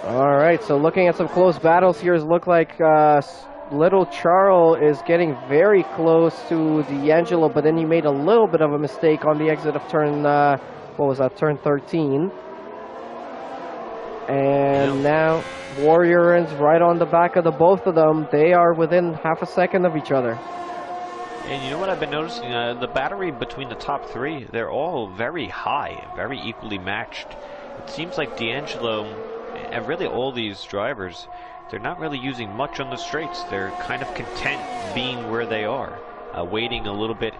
Speaker 1: All right, so looking at some close battles here, it looks like Little Charles is getting very close to D'Angelo, but then he made a little bit of a mistake on the exit of turn, what was that, turn 13. And now Warriors right on the back of the both of them. They are within half a second of each other.
Speaker 2: And you know what I've been noticing? The battery between the top three, they're all very high, very equally matched. It seems like D'Angelo, and really all these drivers, they're not really using much on the straights. They're kind of content being where they are, waiting a little bit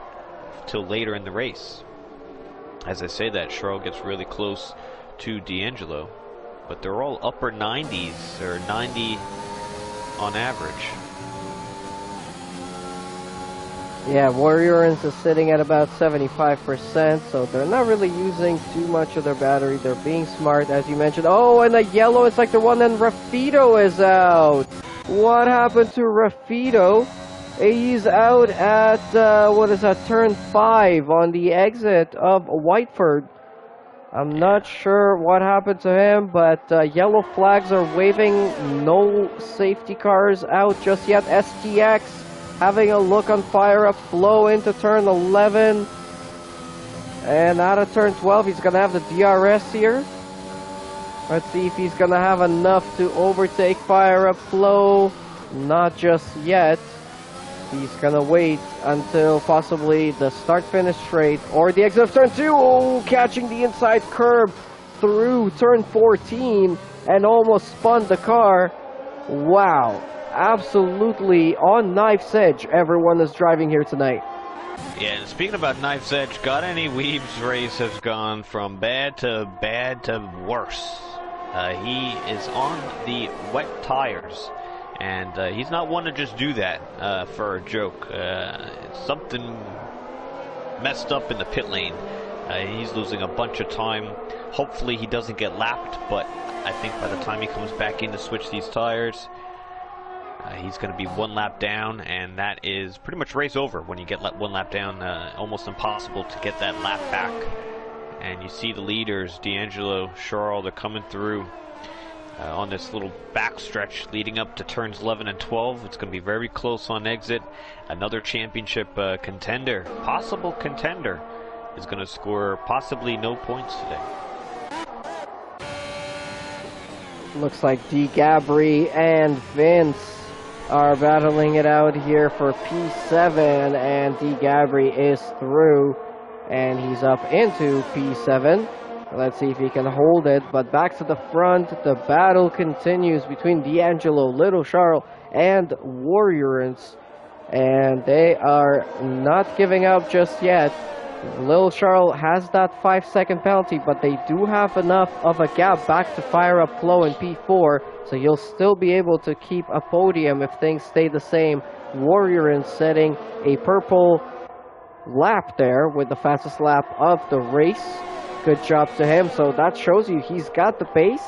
Speaker 2: till later in the race. As I say that, Charles gets really close to D'Angelo, but they're all upper 90s, or 90 on average.
Speaker 1: Yeah, Warriors is sitting at about 75%, so they're not really using too much of their battery. They're being smart, as you mentioned. Oh, and the yellow is like the one, and Rafito is out. What happened to Rafito? He's out at, what is that, turn 5 on the exit of Whiteford. I'm not sure what happened to him, but yellow flags are waving. No safety cars out just yet. STX having a look on fire up flow into turn 11. And out of turn 12, he's going to have the DRS here. Let's see if he's going to have enough to overtake fire up flow. Not just yet. He's going to wait until possibly the start-finish straight or the exit of turn 2. Oh, catching the inside curb through turn 14 and almost spun the car. Wow. Absolutely on knife's edge, everyone is driving here tonight.
Speaker 2: Yeah, and speaking about knife's edge, Got Any Weeb's race has gone from bad to worse. He is on the wet tires, and he's not one to just do that for a joke. Something messed up in the pit lane. He's losing a bunch of time. Hopefully he doesn't get lapped, but I think by the time he comes back in to switch these tires, he's going to be one lap down, and that is pretty much race over. When you get one lap down, almost impossible to get that lap back. And you see the leaders, D'Angelo, Charles, they're coming through on this little backstretch leading up to turns 11 and 12. It's going to be very close on exit. Another championship contender, possible contender, is going to score possibly no points today.
Speaker 1: Looks like DeGabri and Vince are battling it out here for P7, and DeGabri is through, and he's up into P7. Let's see if he can hold it, but back to the front, the battle continues between D'Angelo, Little Charles, and Warriors, and they are not giving up just yet. Little Charles has that 5-second penalty, but they do have enough of a gap back to fire up flow in P4, so you'll still be able to keep a podium if things stay the same. Warriors setting a purple lap there with the fastest lap of the race. Good job to him. So that shows you he's got the pace,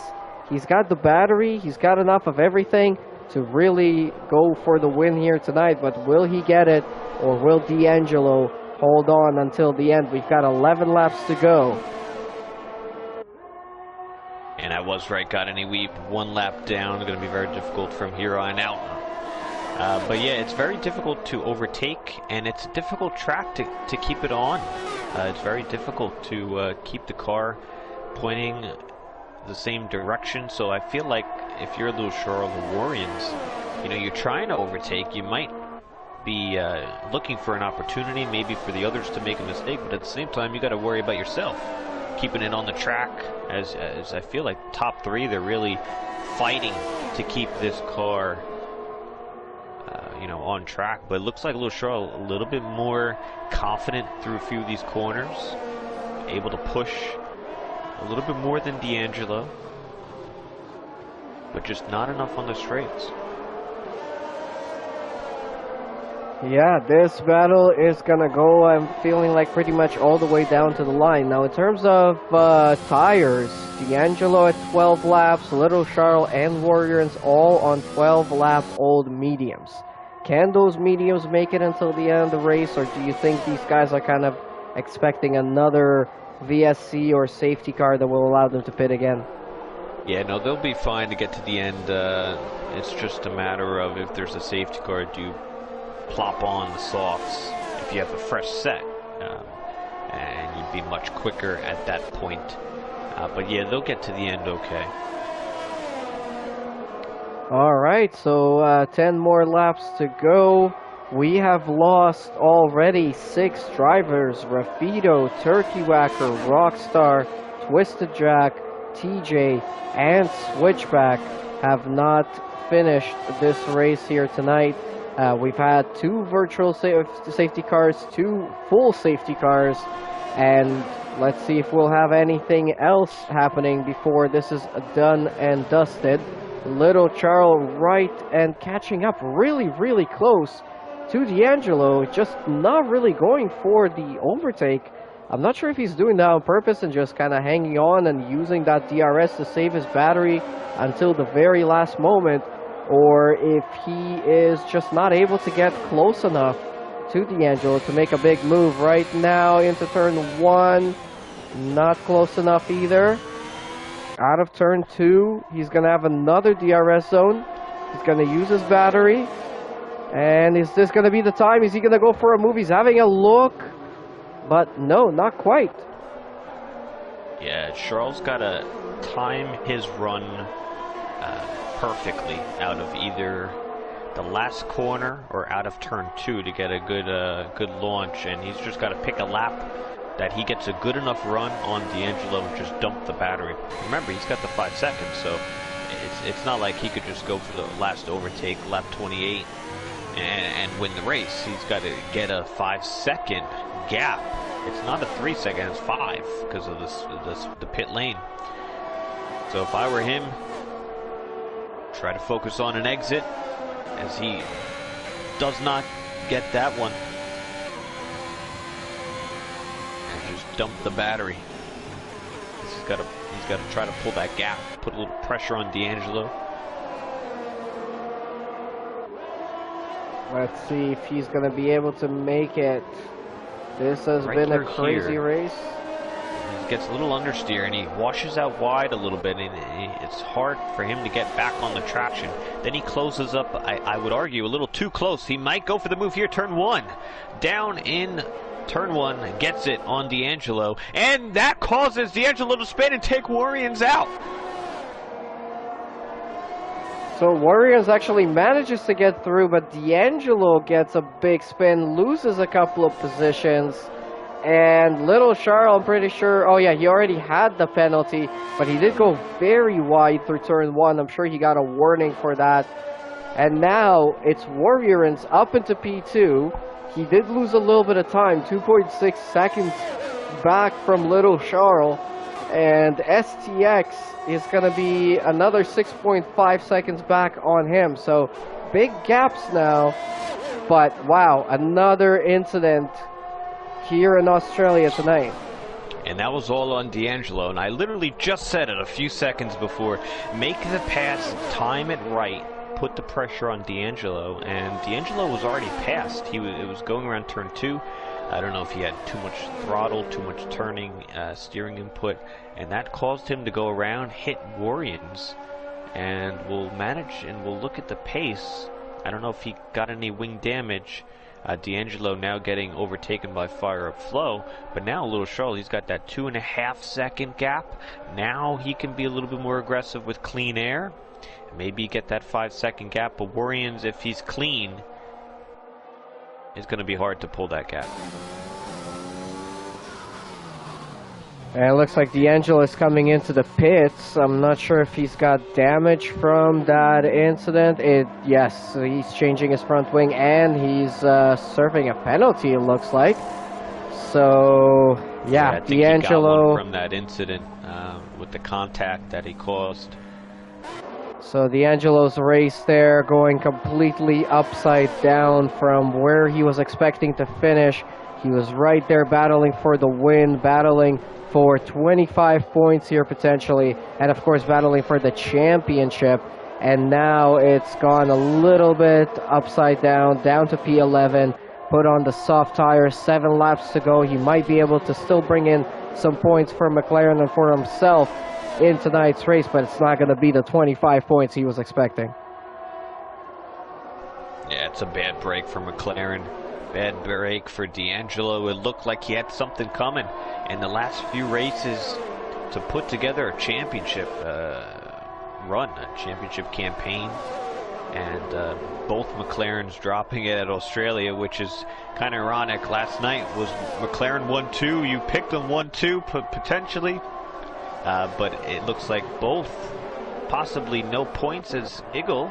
Speaker 1: he's got the battery, he's got enough of everything to really go for the win here tonight. But will he get it, or will D'Angelo hold on until the end? We've got 11 laps to go. And
Speaker 2: I was right, Got Any Weep, one lap down. Going to be very difficult from here on out. But yeah, it's very difficult to overtake, and it's a difficult track to keep it on. It's very difficult to keep the car pointing the same direction. So I feel like if you're Little Charles or Warriors, you know, you're trying to overtake, you might be looking for an opportunity, maybe for the others to make a mistake, but at the same time, you got to worry about yourself, keeping it on the track. As I feel like top three, they're really fighting to keep this car, you know, on track. But it looks like Little Charles a little bit more confident through a few of these corners, able to push a little bit more than D'Angelo, but just not enough on the straights.
Speaker 1: Yeah, this battle is gonna go, I'm feeling like, pretty much all the way down to the line. Now, in terms of tires, D'Angelo at 12 laps, Little Charles and Warriors all on 12-lap old mediums. Can those mediums make it until the end of the race, or do you think these guys are kind of expecting another VSC or safety car that will allow them to pit again?
Speaker 2: Yeah, no, they'll be fine to get to the end. It's just a matter of, if there's a safety car, do you plop on the softs if you have a fresh set, and you'd be much quicker at that point. But yeah, they'll get to the end okay.
Speaker 1: Alright, so 10 more laps to go. We have lost already 6 drivers: Rafido, Turkey Whacker, Rockstar, Twisted Jack, TJ, and Switchback have not finished this race here tonight. We've had 2 virtual safety cars, 2 full safety cars, and let's see if we'll have anything else happening before this is done and dusted. Little Charles right and catching up really close to D'Angelo, just not really going for the overtake. I'm not sure if he's doing that on purpose and just kind of hanging on and using that DRS to save his battery until the very last moment, or if he is just not able to get close enough to D'Angelo to make a big move. Right now into turn 1, not close enough either. Out of turn 2, he's going to have another DRS zone. He's going to use his battery. And is this going to be the time? Is he going to go for a move? He's having a look, but no, not quite.
Speaker 2: Yeah, Charles got to time his run perfectly out of either the last corner or out of turn 2 to get a good launch, and he's just got to pick a lap that he gets a good enough run on D'Angelo and just dump the battery. Remember, he's got the 5 seconds, so it's not like he could just go for the last overtake, lap 28, and win the race. He's got to get a 5-second gap. It's not a 3-second, it's 5 because of the pit lane. So if I were him, try to focus on an exit, as he does not get that one. And just dump the battery. He's got to try to pull that gap, put a little pressure on D'Angelo.
Speaker 1: Let's see if he's going to be able to make it. This has been a crazy race.
Speaker 2: He gets a little understeer and he washes out wide a little bit, and it's hard for him to get back on the traction. Then he closes up, I would argue, a little too close. He might go for the move here, turn 1. Down in turn 1, gets it on D'Angelo, and that causes D'Angelo to spin and take Warriors out.
Speaker 1: So Warriors actually manages to get through, but D'Angelo gets a big spin, loses a couple of positions. And Little Charles, I'm pretty sure, oh yeah, he already had the penalty, but he did go very wide through turn 1. I'm sure he got a warning for that. And now it's Warriors up into P2. He did lose a little bit of time, 2.6 seconds back from Little Charles. And STX is going to be another 6.5 seconds back on him. So big gaps now. But wow, another incident here in Australia tonight.
Speaker 2: And that was all on D'Angelo. And I literally just said it a few seconds before. Make the pass, time it right, put the pressure on D'Angelo. And D'Angelo was already passed. It was going around turn 2. I don't know if he had too much throttle, too much turning, steering input, and that caused him to go around, hit Warriors, and we'll manage and we'll look at the pace. I don't know if he got any wing damage. D'Angelo now getting overtaken by Fire Up Flow, but now Little Charles, he's got that 2.5 second gap. Now he can be a little bit more aggressive with Clean Air. Maybe get that 5-second gap, but Warriors, if he's clean, it's going to be hard to pull that gap.
Speaker 1: And it looks like D'Angelo is coming into the pits. I'm not sure if he's got damage from that incident. Yes, he's changing his front wing and he's serving a penalty, it looks like. So, yeah,
Speaker 2: I think
Speaker 1: D'Angelo...
Speaker 2: he got one from that incident with the contact that he caused.
Speaker 1: So D'Angelo's race there going completely upside down from where he was expecting to finish. He was right there battling for the win, battling for 25 points here potentially, and of course battling for the championship. And now it's gone a little bit upside down to P11, put on the soft tires, 7 laps to go. He might be able to still bring in some points for McLaren and for himself in tonight's race, but it's not going to be the 25 points he was expecting.
Speaker 2: Yeah, it's a bad break for McLaren. Bad break for D'Angelo. It looked like he had something coming in the last few races to put together a championship run, a championship campaign. And both McLarens dropping it at Australia, which is kind of ironic. Last night was McLaren 1-2. You picked them 1-2 potentially. But it looks like both possibly no points as Eagle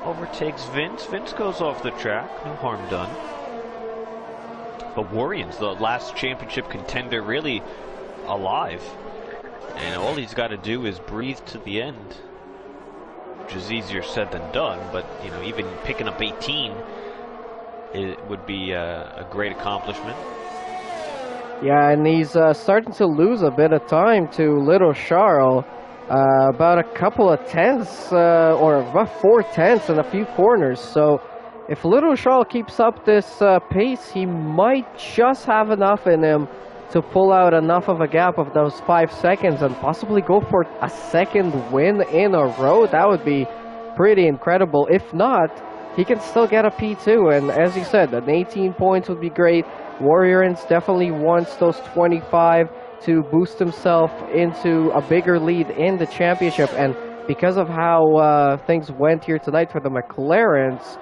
Speaker 2: overtakes Vince. Vince goes off the track, no harm done. But Warriors, the last championship contender, really alive. And all he's got to do is breathe to the end. Which is easier said than done, but you know, even picking up 18, it would be a great accomplishment.
Speaker 1: Yeah, and he's starting to lose a bit of time to Little Charles. About a couple of tenths, or about 4 tenths in a few corners. So if Little Charles keeps up this pace, he might just have enough in him to pull out enough of a gap of those 5 seconds and possibly go for a second win in a row. That would be pretty incredible. If not, he can still get a P2. And as you said, an 18 points would be great. Warriors definitely wants those 25 to boost himself into a bigger lead in the championship. And because of how things went here tonight for the McLarens,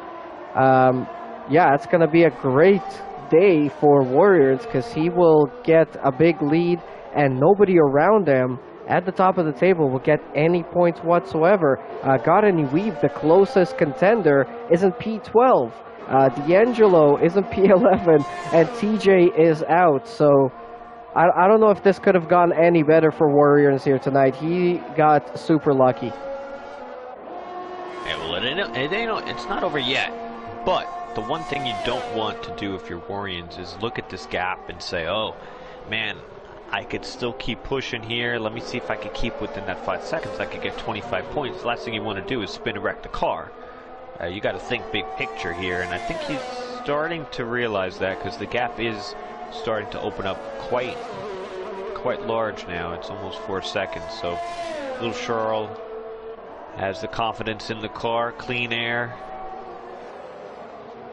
Speaker 1: yeah, it's going to be a great day for Warriors because he will get a big lead and nobody around him at the top of the table will get any points whatsoever. Gordon Weave, the closest contender, is in P12. D'Angelo is in P11 and TJ is out. So I don't know if this could have gone any better for Warriors here tonight. He got super lucky.
Speaker 2: Yeah, well, it's not over yet. But the one thing you don't want to do if you're Warriors is look at this gap and say, oh, man, I could still keep pushing here. Let me see if I could keep within that 5 seconds. I could get 25 points. The last thing you want to do is spin and wreck the car. You got to think big picture here. And I think he's starting to realize that because the gap is starting to open up quite large now. It's almost 4 seconds. So Little Charles has the confidence in the car, clean air.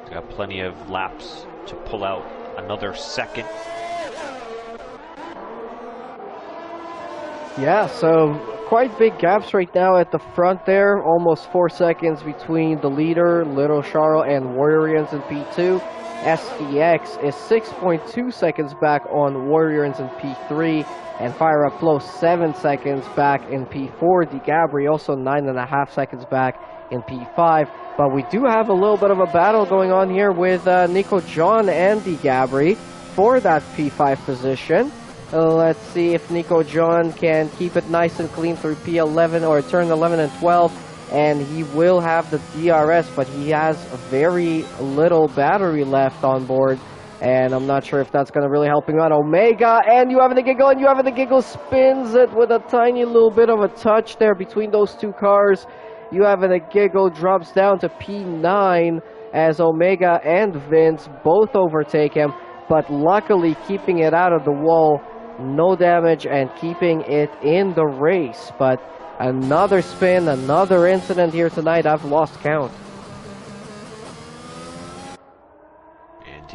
Speaker 2: He's got plenty of laps to pull out another second. Yeah, so quite big gaps right now at the front there. Almost 4 seconds between the leader, Little Charles, and Warriors in P2. SDX is 6.2 seconds back on Warriors in P3, and Fire Up Flow 7 seconds back in P4. DeGabri also 9.5 seconds back in P5. But we do have a little bit of a battle going on here with Nico John and DeGabri for that P5 position. Let's see if Nico John can keep it nice and clean through P11 or turn 11 and 12. And he will have the DRS, but he has very little battery left on board. And I'm not sure if that's going to really help him out. Omega, and you have the Giggle, and you have the Giggle spins it with a tiny little bit of a touch there between those two cars. You have the Giggle drops down to P9 as Omega and Vince both overtake him. But luckily keeping it out of the wall, no damage, and keeping it in the race. But another spin, another incident here tonight. I've lost count.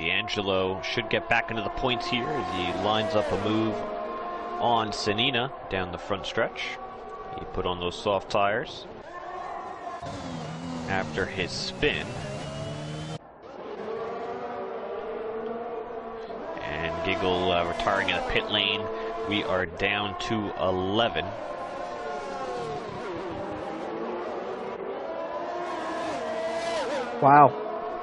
Speaker 2: D'Angelo should get back into the points here as he lines up a move on Sanina down the front stretch. He put on those soft tires after his spin. And Giggle retiring in the pit lane. We are down to 11.
Speaker 1: Wow.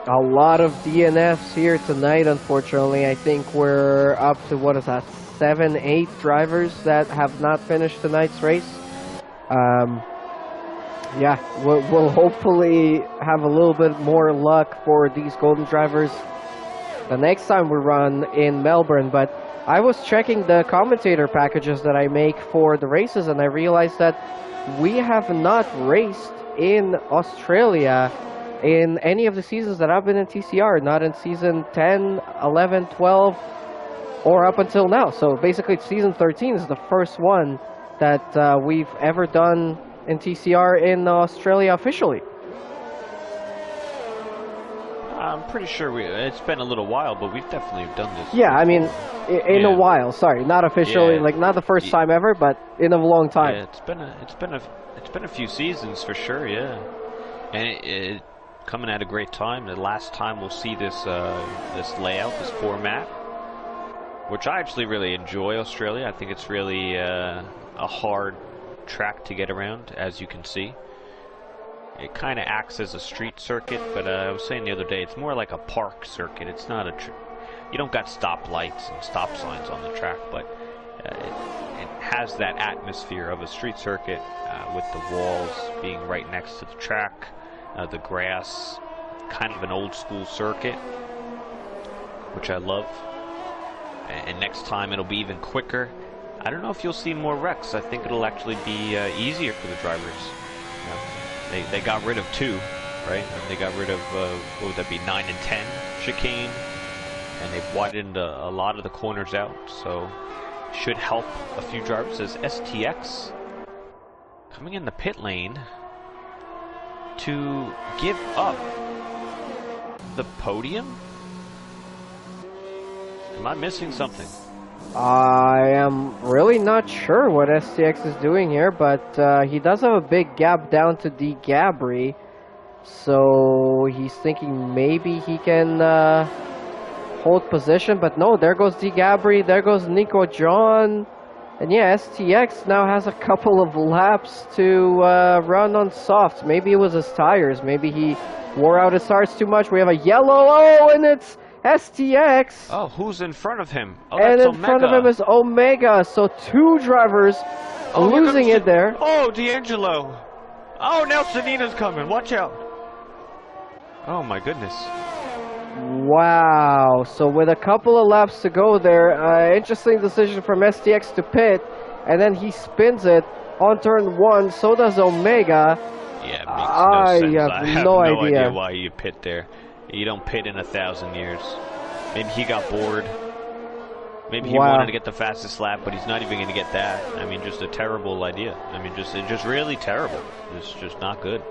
Speaker 1: A lot of DNFs here tonight, unfortunately. I think we're up to, what is that, 7, 8 drivers that have not finished tonight's race. Yeah, we'll hopefully have a little bit more luck for these golden drivers the next time we run in Melbourne. But I was checking the commentator packages that I make for the races, and I realized that we have not raced in Australia in any of the seasons that I've been in TCR, not in season 10, 11, 12, or up until now. So basically season 13 is the first one that we've ever done in TCR in Australia officially.
Speaker 2: I'm pretty sure it's been a little while, but we've definitely done this.
Speaker 1: Yeah, I mean, in a while. Sorry, not officially, like not the first time ever, but in a long time.
Speaker 2: Yeah, it's been a few seasons for sure. Yeah, and it coming at a great time. The last time we'll see this this layout, this format, which I actually really enjoy. Australia, I think it's really a hard track to get around, as you can see. It kind of acts as a street circuit, but I was saying the other day, it's more like a park circuit. It's not a you don't got stoplights and stop signs on the track, but it has that atmosphere of a street circuit with the walls being right next to the track, the grass, kind of an old school circuit, which I love. And next time it'll be even quicker. I don't know if you'll see more wrecks. I think it'll actually be easier for the drivers. They got rid of 2, right? And they got rid of, what would that be, 9 and 10 chicane. And they've widened a lot of the corners out. So should help a few drivers. As STX coming in the pit lane to give up the podium? Am I missing something?
Speaker 1: I am really not sure what STX is doing here, but he does have a big gap down to D. Gabri, so he's thinking maybe he can hold position, but no, there goes D. Gabri, there goes Nico John, and yeah, STX now has a couple of laps to run on softs. Maybe it was his tires, maybe he wore out his tires too much. We have a yellow, oh, and it's STX.
Speaker 2: Oh, who's in front of him? Oh,
Speaker 1: and
Speaker 2: that's
Speaker 1: in
Speaker 2: Omega.
Speaker 1: front of him is Omega. So 2 drivers losing it there.
Speaker 2: Oh, D'Angelo. Oh, now Sanina's coming. Watch out. Oh, my goodness.
Speaker 1: Wow. So with a couple of laps to go there, interesting decision from STX to pit. And then he spins it on turn 1. So does Omega.
Speaker 2: Yeah, it makes no sense.
Speaker 1: I have no idea
Speaker 2: why you pit there. You don't pit in 1,000 years. Maybe he got bored. Maybe he wanted to get the fastest lap, but he's not even going to get that. I mean, just a terrible idea. I mean, just really terrible. It's just not good.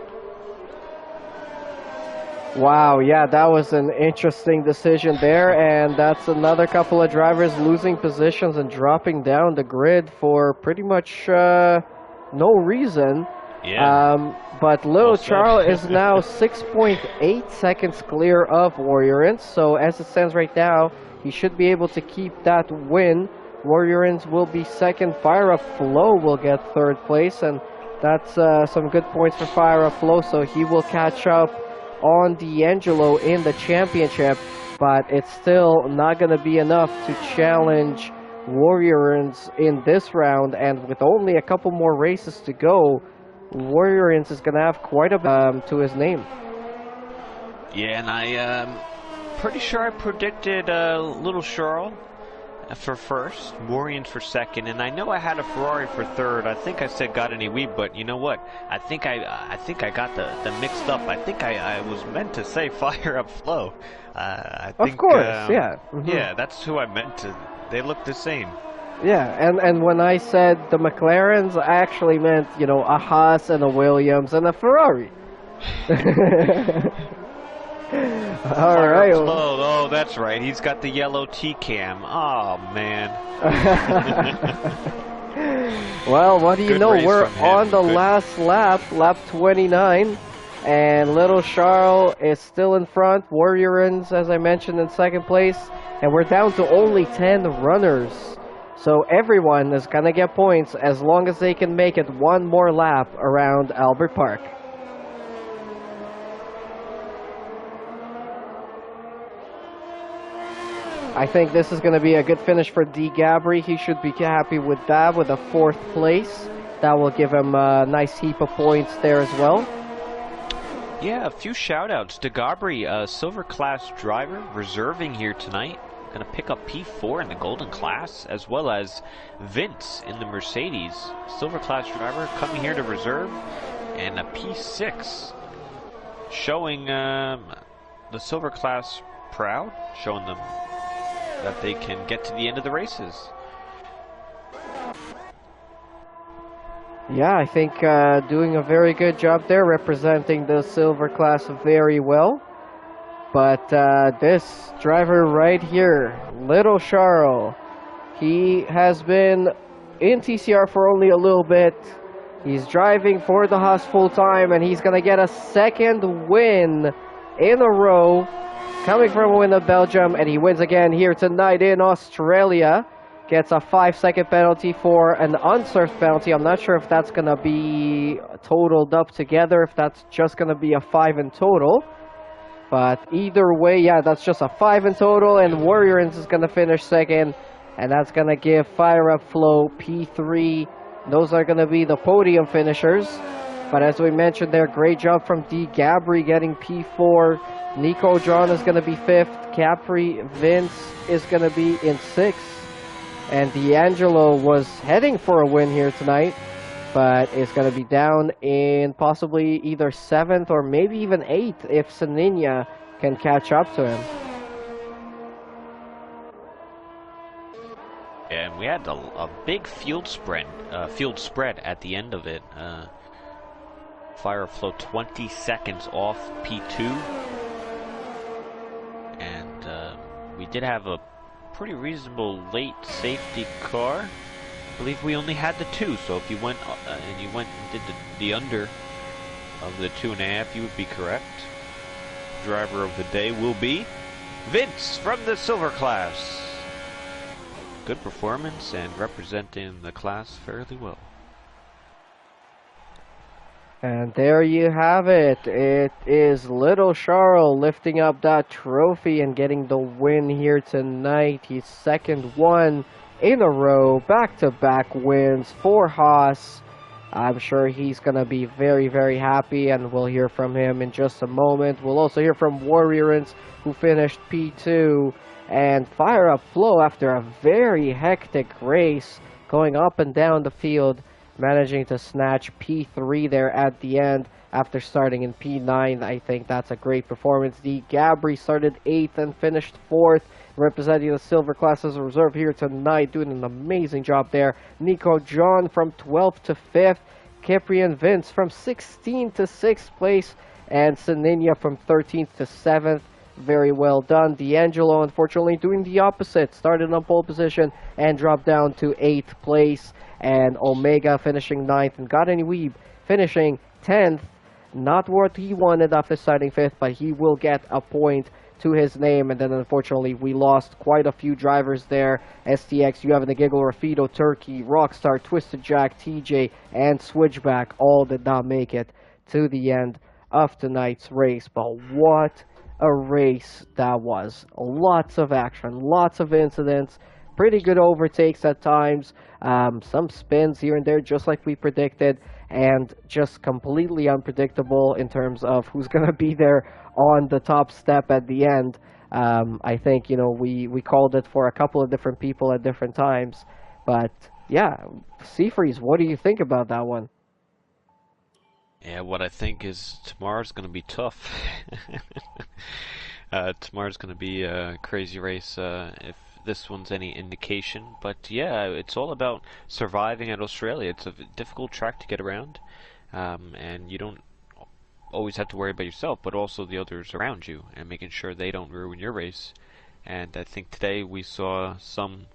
Speaker 1: Wow, yeah, that was an interesting decision there, and that's another couple of drivers losing positions and dropping down the grid for pretty much no reason.
Speaker 2: Yeah.
Speaker 1: But Little Charles is now 6.8 seconds clear of Warriorins. So as it stands right now, he should be able to keep that win. Warriorins will be second. Fire Up Flow will get third place, and that's some good points for Fire Up Flow. So he will catch up on D'Angelo in the championship, but it's still not going to be enough to challenge Warriorins in this round. And with only a couple more races to go, Warriorins is going to have quite a to his name.
Speaker 2: Yeah, and I pretty sure I predicted Little Charles for first, Warriorins for second, and I know I had a Ferrari for third. I think I said got any weed, but you know what? I think I got the mixed up. I think I was meant to say Fire Up Flow. I think,
Speaker 1: of course, yeah.
Speaker 2: Yeah, that's who I meant to. They look the same.
Speaker 1: Yeah, and when I said the McLarens, I actually meant, you know, a Haas and a Williams and a Ferrari. All right.
Speaker 2: Oh, that's right. He's got the yellow T-cam. Oh, man.
Speaker 1: Well, what do you
Speaker 2: Good
Speaker 1: know?
Speaker 2: race
Speaker 1: We're
Speaker 2: from him.
Speaker 1: on the
Speaker 2: Good.
Speaker 1: last lap, lap 29. And Little Charles is still in front. Warriorins, as I mentioned, in second place. And we're down to only 10 runners. So everyone is going to get points as long as they can make it one more lap around Albert Park. I think this is going to be a good finish for D. Gabry. He should be happy with that, with a 4th place. That will give him a nice heap of points there as well.
Speaker 2: Yeah, a few shout-outs to Gabry, a silver class driver, reserving here tonight. Going to pick up P4 in the golden class, as well as Vince in the Mercedes. Silver class driver coming here to reserve, and a P6. Showing the silver class proud, showing them that they can get to the end of the races.
Speaker 1: Yeah, I think doing a very good job there, representing the silver class very well. But this driver right here, Little Charles, he has been in TCR for only a little bit. He's driving for the Haas full time, and he's going to get a 2nd win in a row, coming from a win in Belgium, and he wins again here tonight in Australia. Gets a 5-second penalty for an unsurfed penalty. I'm not sure if that's going to be totaled up together, if that's just going to be a 5 in total. But either way, yeah, that's just a 5 in total, and Warriorins is going to finish 2nd, and that's going to give Fire Up Flow P3. Those are going to be the podium finishers. But as we mentioned there, great job from D. Gabry getting P4. Nico John is going to be 5th. Capri Vince is going to be in 6th. And D'Angelo was heading for a win here tonight, but is going to be down in possibly either 7th or maybe even 8th if Saninia can catch up to him.
Speaker 2: And we had a big field spread at the end of it. Fire Flow 20 seconds off P2. And we did have a pretty reasonable late safety car. I believe we only had the 2, so if you went and did the under of the 2.5, you would be correct. Driver of the day will be Vince from the silver class. Good performance and representing the class fairly well.
Speaker 1: And there you have it. It is Little Charles lifting up that trophy and getting the win here tonight. His 2nd one in a row, back-to-back wins for Haas. I'm sure he's going to be very, very happy, and we'll hear from him in just a moment. We'll also hear from Warriorins, who finished P2, and Fire Up Flow after a very hectic race, going up and down the field, managing to snatch P3 there at the end after starting in P9. I think that's a great performance. D. Gabry started 8th and finished 4th, representing the silver class as a reserve here tonight, doing an amazing job there. Nico John from 12th to 5th, Cyprian Vince from 16th to 6th place, and Saninia from 13th to 7th. Very well done. D'Angelo, unfortunately, doing the opposite. Started on pole position and dropped down to 8th place. And Omega finishing 9th. And Godany Weeb finishing 10th. Not what he wanted after starting 5th, but he will get a point to his name. And then, unfortunately, we lost quite a few drivers there. STX, you have the Giggle, Rafido, Turkey, Rockstar, Twisted Jack, TJ, and Switchback all did not make it to the end of tonight's race. But what a race that was. Lots of action, lots of incidents, pretty good overtakes at times, some spins here and there just like we predicted, and just completely unpredictable in terms of who's going to be there on the top step at the end. I think, you know, we called it for a couple of different people at different times, but yeah, Seafreeze, what do you think about that one?
Speaker 2: Yeah, what I think is tomorrow's going to be tough. Tomorrow's going to be a crazy race if this one's any indication. But yeah, it's all about surviving at Australia. It's a difficult track to get around, and you don't
Speaker 3: always have to worry about yourself, but also the others around you, and making sure they don't ruin your race. And I think today we saw some,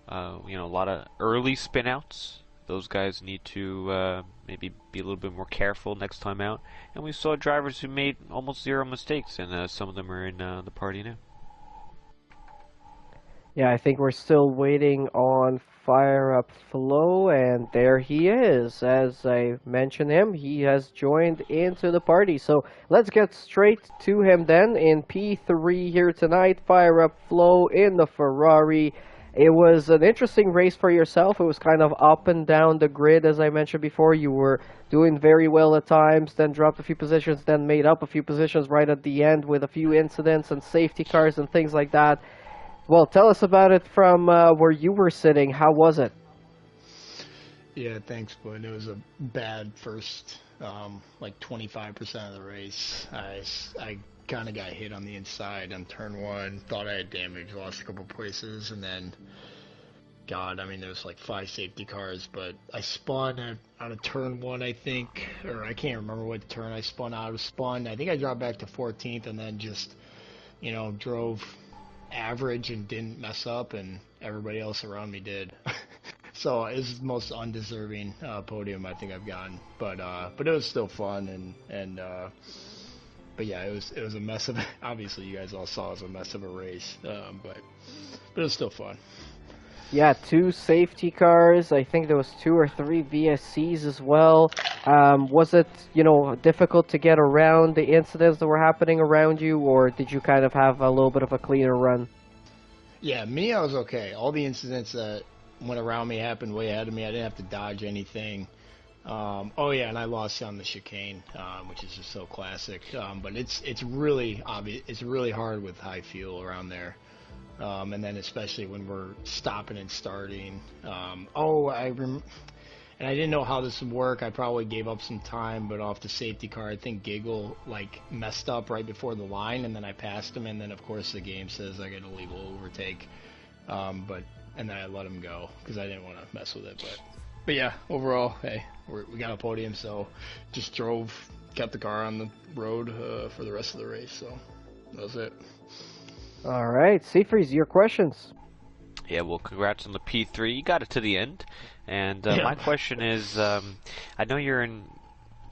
Speaker 3: a lot of early spinouts. Those guys need to maybe be a little bit more careful next time out. And we saw drivers who made almost zero mistakes, and some of them are in the party now.
Speaker 1: Yeah, I think we're still waiting on Fire Up Flow, and there he is. As I mentioned him, he has joined into the party. So let's get straight to him then. In P3 here tonight, Fire Up Flow in the Ferrari. It was an interesting race for yourself. It was kind of up and down the grid, as I mentioned before. You were doing very well at times, then dropped a few positions, then made up a few positions right at the end with a few incidents and safety cars and things like that. Well, tell us about it from where you were sitting. How was it?
Speaker 4: Yeah, thanks, bud. It was a bad first, like 25% of the race. I kind of got hit on the inside on turn one, thought I had damage, lost a couple places, and then, God, I mean, there was like 5 safety cars, but I spun out of turn one, I think, or I can't remember what turn I spun out of. I think I dropped back to 14th and then just, drove average and didn't mess up, and everybody else around me did. So it's the most undeserving podium I think I've gotten, but it was still fun, but yeah, it was a mess of obviously you guys all saw it was a mess of a race, but it was still fun.
Speaker 1: Yeah, 2 safety cars. I think there was 2 or 3 VSCs as well. Was it, difficult to get around the incidents that were happening around you, or did you kind of have a little bit of a cleaner run?
Speaker 4: Yeah, me, I was okay. All the incidents that went around me happened way ahead of me. I didn't have to dodge anything. Oh yeah, and I lost on the chicane, which is just so classic. But it's really obvious. It's really hard with high fuel around there. And then especially when we're stopping and starting. And I didn't know how this would work. I probably gave up some time, but off the safety car, I think Giggle messed up right before the line, and then I passed him, and then of course the game says I get a legal overtake. And then I let him go because I didn't want to mess with it. But yeah, overall, hey, we got a podium, so just kept the car on the road for the rest of the race. So that was it.
Speaker 1: All right, Seafreeze, your questions.
Speaker 3: Yeah, well, congrats on the P3. You got it to the end. And my question is, I know you're in,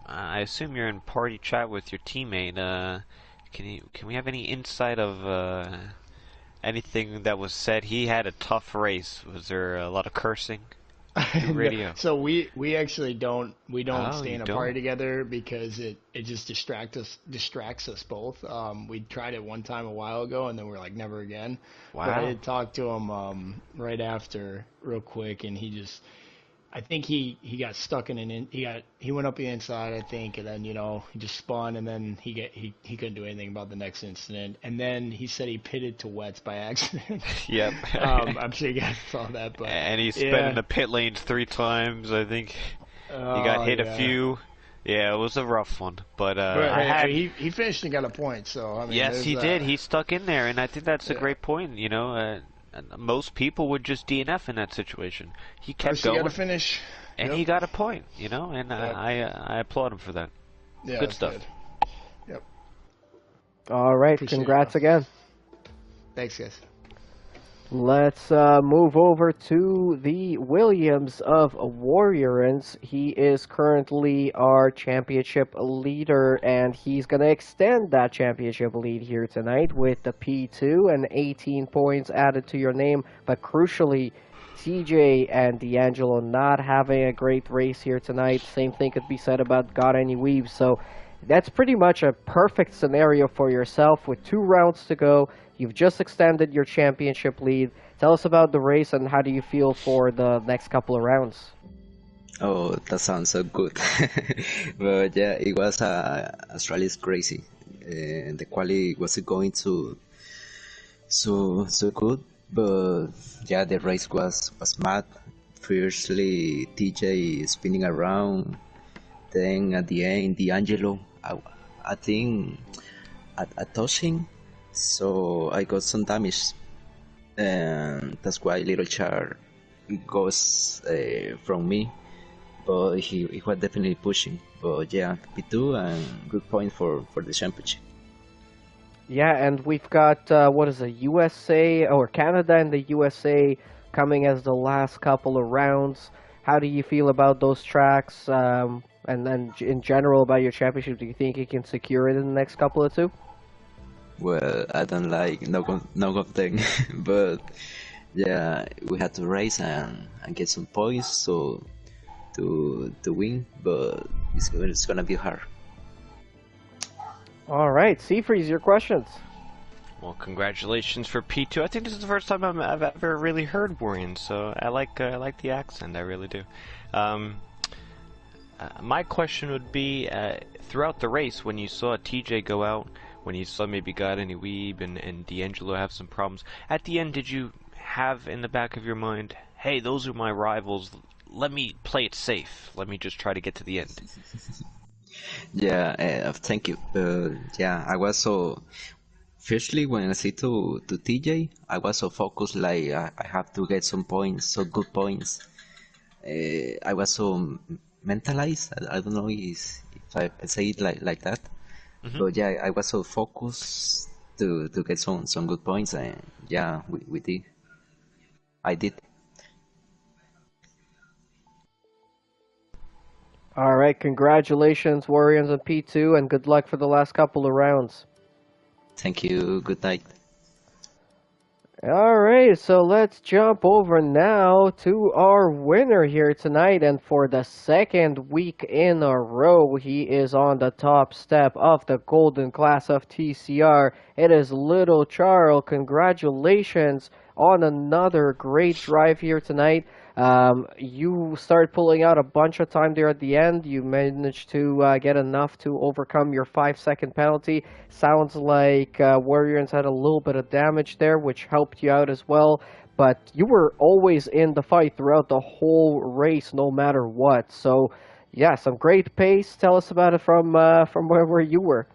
Speaker 3: I assume you're in party chat with your teammate. Can we have any insight of anything that was said? He had a tough race. Was there a lot of cursing? Radio.
Speaker 4: So we actually don't stay in a party together because it just distracts us both. We tried it one time a while ago and then we're like never again.
Speaker 3: Wow.
Speaker 4: But I did talk to him right after real quick, and I think he got stuck in he went up the inside, I think, and then he just spun, and then he couldn't do anything about the next incident, and then he said he pitted to wets by accident.
Speaker 3: Yep.
Speaker 4: I'm sure you guys saw that, but
Speaker 3: and he sped in the pit lanes 3 times, I think. He got hit a few. Yeah, it was a rough one, but
Speaker 4: he finished and got a point. So I mean,
Speaker 3: yes, he did. He stuck in there, and I think that's a great point. Most people would just DNF in that situation. He kept going.
Speaker 4: He got to finish,
Speaker 3: and he got a point. And I applaud him for that.
Speaker 4: Yeah,
Speaker 3: good stuff.
Speaker 4: Good. Yep.
Speaker 1: All right,
Speaker 4: Appreciate
Speaker 1: congrats again.
Speaker 4: Thanks, guys.
Speaker 1: Let's move over to the Williams of Warriorans. He is currently our championship leader, and he's going to extend that championship lead here tonight with the P2 and 18 points added to your name. But crucially, TJ and D'Angelo not having a great race here tonight. Same thing could be said about Got Any Weaves. So that's pretty much a perfect scenario for yourself with 2 rounds to go. You've just extended your championship lead. Tell us about the race and how do you feel for the next couple of rounds?
Speaker 5: Oh, that sounds so good. But yeah, it was Australia's crazy. The quality wasn't going so good. But yeah, the race was mad. Firstly, TJ spinning around. Then at the end, D'Angelo, I think, I touched him. So I got some damage, and that's why Little Char goes from me. but he was definitely pushing. But yeah, P2 and good point for the championship.
Speaker 1: Yeah, and we've got what is it, USA or Canada and the USA coming as the last couple of rounds. How do you feel about those tracks? And then in general about your championship, do you think you can secure it in the next couple of two?
Speaker 5: Well, I don't like no thing, but yeah, we had to race and get some points so to win, but it's gonna be hard.
Speaker 1: All right, Seafreeze, your questions.
Speaker 2: Well, congratulations for P2. I think this is the first time I've ever really heard Warriors, so I like the accent. I really do. My question would be, throughout the race, when you saw TJ go out, when you saw maybe got any Weeb and D'Angelo have some problems, at the end, did you have in the back of your mind, hey, those are my rivals, let me play it safe, let me just try to get to the end?
Speaker 5: Yeah, thank you. Yeah, I was so. Firstly, when I say to TJ, I was so focused, like I have to get some points, so good points. I was so mentalized. I don't know if I say it like that, but yeah, I was so focused to get some good points, and yeah, we did. I did.
Speaker 1: All right, congratulations, Warriors and P2, and good luck for the last couple of rounds.
Speaker 5: Thank you. Good night.
Speaker 1: All right, so let's jump over now to our winner here tonight, and for the second week in a row, he is on the top step of the golden class of TCR. It is Little Charles. Congratulations on another great drive here tonight. You started pulling out a bunch of time there at the end. You managed to get enough to overcome your 5-second penalty. Sounds like Warriors had a little bit of damage there, which helped you out as well. But you were always in the fight throughout the whole race, no matter what. So, yeah, some great pace. Tell us about it from where you were.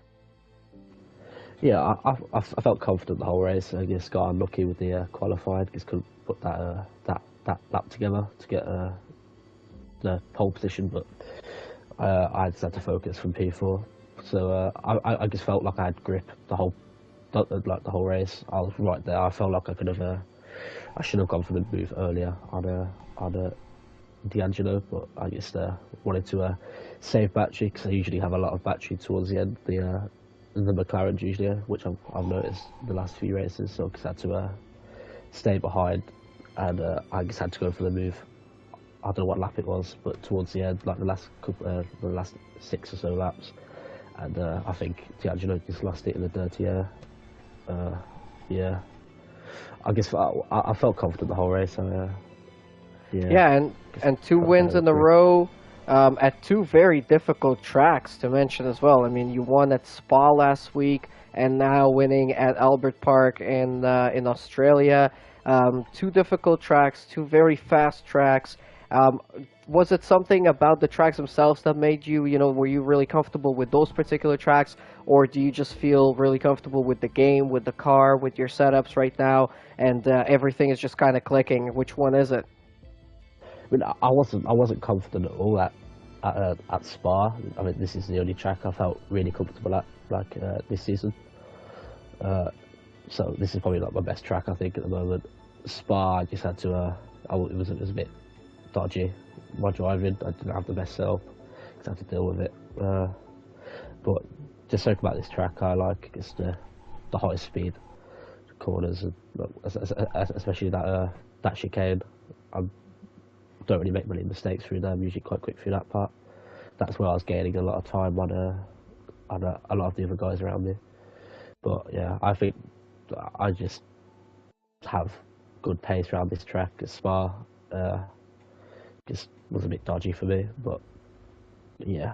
Speaker 6: Yeah, I felt confident the whole race. I just got unlucky with the qualified. Just couldn't put that lap together to get the pole position, but I just had to focus from P4. So I just felt like I had grip the whole race. I was right there. I felt like I should have gone for the move earlier on D'Angelo, but I just wanted to save battery because I usually have a lot of battery towards the end. The McLaren's usually, which I've noticed the last few races, so I just had to stay behind, and I just had to go for the move. I don't know what lap it was, but towards the end, like the last 6 or so laps, and I think D'Angelo just lost it in the dirty air. Yeah, I guess I felt confident the whole race. So,
Speaker 1: Yeah, and 2 wins in a row. At 2 very difficult tracks to mention as well. I mean, you won at Spa last week, and now winning at Albert Park in Australia. 2 difficult tracks, 2 very fast tracks. Was it something about the tracks themselves that made you, were you really comfortable with those particular tracks, or do you just feel really comfortable with the game, with the car, with your setups right now, and everything is just kind of clicking? Which one is it?
Speaker 6: I mean, I wasn't confident at all at Spa. I mean, this is the only track I felt really comfortable at, this season. So this is probably like my best track, I think, at the moment. Spa, I just had to. It was a bit dodgy. My driving, I didn't have the best setup. I had to deal with it. But just talking about this track, I like just the high speed corners, and especially that chicane. I don't really make many mistakes through there. I'm usually quite quick through that part. That's where I was gaining a lot of time on a lot of the other guys around me. But yeah, I think I just have good pace around this track. Spa just was a bit dodgy for me, but yeah.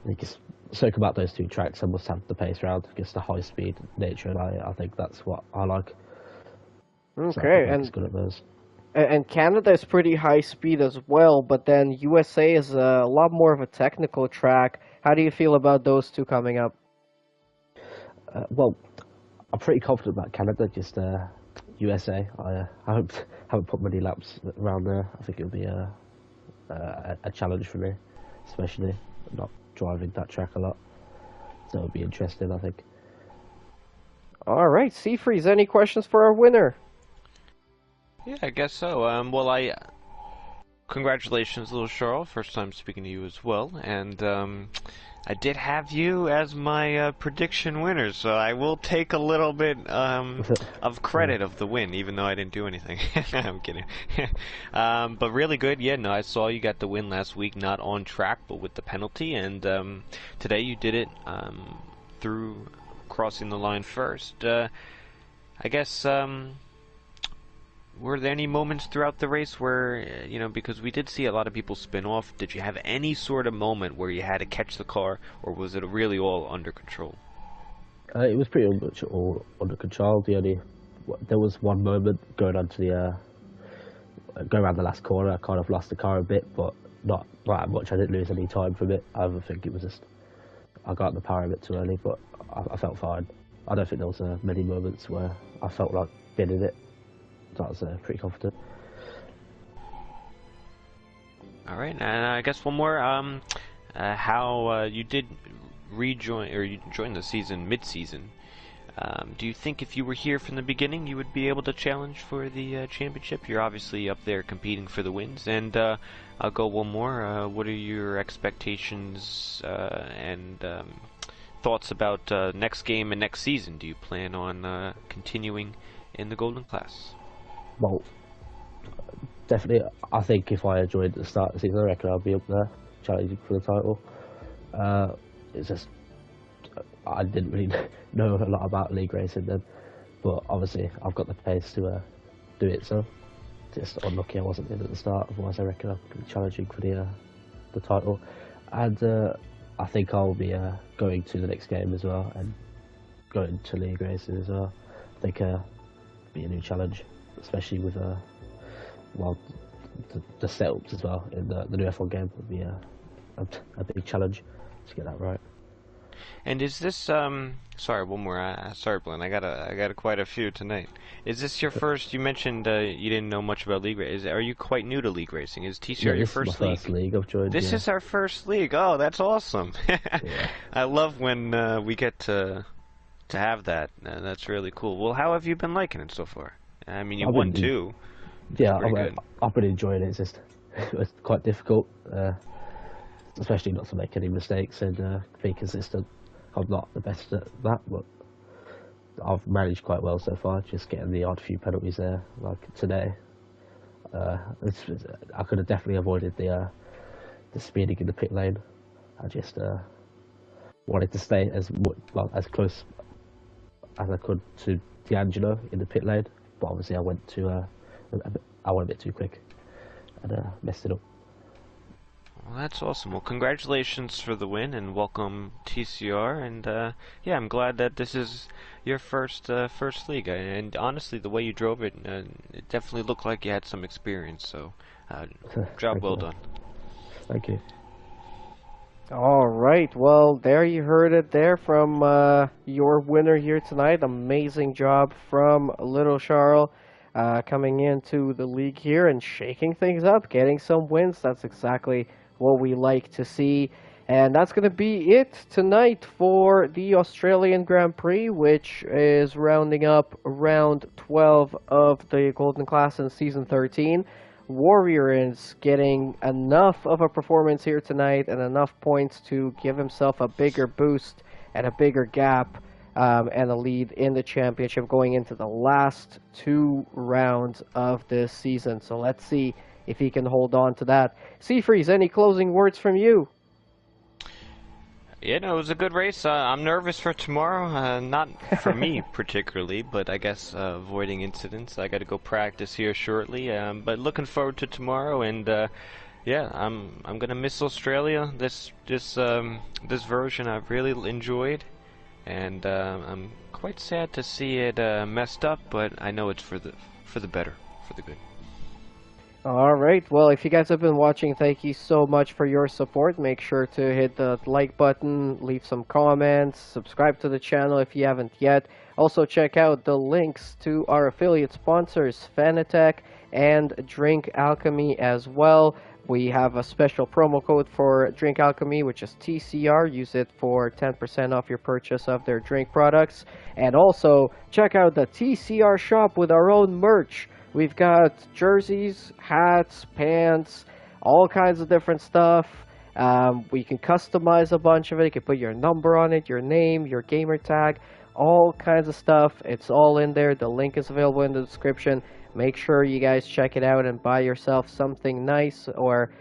Speaker 6: I just spoke about those 2 tracks. I must have the pace round, just the high speed nature, and I think that's what I like.
Speaker 1: Okay,
Speaker 6: so and good at those.
Speaker 1: And Canada is pretty high speed as well, but then USA is a lot more of a technical track. How do you feel about those 2 coming up?
Speaker 6: Well, I'm pretty confident about Canada. Just USA. I haven't put many laps around there. I think it'll be a challenge for me, especially not driving that track a lot. So it'll be interesting, I think.
Speaker 1: All right, Seafreeze, any questions for our winner?
Speaker 3: Yeah, I guess so. Well, congratulations, little Charles. First time speaking to you as well, and I did have you as my prediction winner, so I will take a little bit of credit of the win, even though I didn't do anything. I'm kidding. But really good. Yeah, no, I saw you got the win last week, not on track, but with the penalty, and today you did it through crossing the line first. I guess. Were there any moments throughout the race where, because we did see a lot of people spin off, did you have any sort of moment where you had to catch the car, or was it really all under control?
Speaker 6: It was pretty much all under control. There was one moment going around the last corner, I kind of lost the car a bit, but not that much. I didn't lose any time from it. I think it was just, I got the power a bit too early, but I felt fine. I don't think there was many moments where I felt like being in it. That was pretty confident.
Speaker 3: All right, and I guess one more. How you did rejoin, or you joined the season mid-season. Do you think if you were here from the beginning, you would be able to challenge for the championship? You're obviously up there competing for the wins. And I'll go one more. What are your expectations and thoughts about next game and next season? Do you plan on continuing in the Golden Class?
Speaker 6: Well, definitely. I think if I joined at the start of the season, I reckon I'll be up there challenging for the title. It's just I didn't really know a lot about league racing then, but obviously I've got the pace to do it. So just unlucky I wasn't in at the start. Otherwise, I reckon I'll be challenging for the title. And I think I'll be going to the next game as well and going to league racing as well. I think be a new challenge, especially with the setups as well in the new F1 game would be a big challenge to get that right.
Speaker 3: And is this sorry, one more. Sorry, Blaine. I got quite a few tonight. Is this your first? You mentioned you didn't know much about league racing. Are you quite new to league racing? Is TCR your first league?
Speaker 6: This is my first league I've joined.
Speaker 3: This is our first league. Oh, that's awesome.
Speaker 6: Yeah.
Speaker 3: I love when we get to have that. That's really cool. Well, how have you been liking it so far? I mean, you won two.
Speaker 6: Yeah, I've been enjoying it. It's just it was quite difficult, especially not to make any mistakes and be consistent. I'm not the best at that, but I've managed quite well so far. Just getting the odd few penalties there, like today. I could have definitely avoided the speeding in the pit lane. I just wanted to stay as close as I could to D'Angelo in the pit lane, but obviously I went a bit too quick and messed it up.
Speaker 3: Well, that's awesome. Well, congratulations for the win and welcome TCR. And yeah, I'm glad that this is your first league. And honestly, the way you drove it, it definitely looked like you had some experience. So, job well done.
Speaker 6: Thank you.
Speaker 1: All right. Well, there you heard it there from your winner here tonight. Amazing job from Little Charles. Coming into the league here and shaking things up, getting some wins. That's exactly what we like to see. And that's going to be it tonight for the Australian Grand Prix, which is rounding up round 12 of the Golden Class in Season 13. Warrior is getting enough of a performance here tonight and enough points to give himself a bigger boost and a bigger gap and a lead in the championship going into the last two rounds of this season. So let's see if he can hold on to that. Seafreeze, any closing words from you?
Speaker 3: Yeah, no, it was a good race. I'm nervous for tomorrow. Not for me particularly, but I guess avoiding incidents. I got to go practice here shortly. But looking forward to tomorrow. And yeah, I'm gonna miss Australia. This version I've really enjoyed, and I'm quite sad to see it messed up. But I know it's for the better, for the good.
Speaker 1: All right. Well, if you guys have been watching, thank you so much for your support. Make sure to hit the like button, leave some comments, subscribe to the channel if you haven't yet. Also, check out the links to our affiliate sponsors, Fanatec and Drink Alchemy as well. We have a special promo code for Drink Alchemy, which is TCR. Use it for 10% off your purchase of their drink products. And also, check out the TCR shop with our own merch. We've got jerseys, hats, pants, all kinds of different stuff. We can customize a bunch of it. You can put your number on it, your name, your gamer tag, all kinds of stuff. It's all in there. The link is available in the description. Make sure you guys check it out and buy yourself something nice, or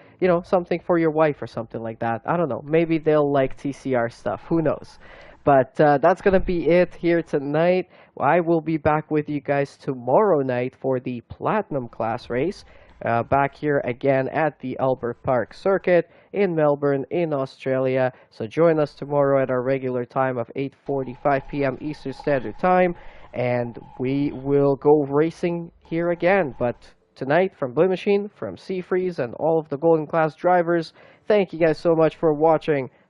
Speaker 1: something for your wife or something like that. I don't know. Maybe they'll like TCR stuff. Who knows? But that's gonna be it here tonight. I will be back with you guys tomorrow night for the Platinum Class race. Back here again at the Albert Park Circuit in Melbourne, in Australia. So join us tomorrow at our regular time of 8:45 p.m. Eastern Standard Time, and we will go racing here again. But tonight, from Blue Machine, from Seafreeze, and all of the Golden Class drivers, thank you guys so much for watching.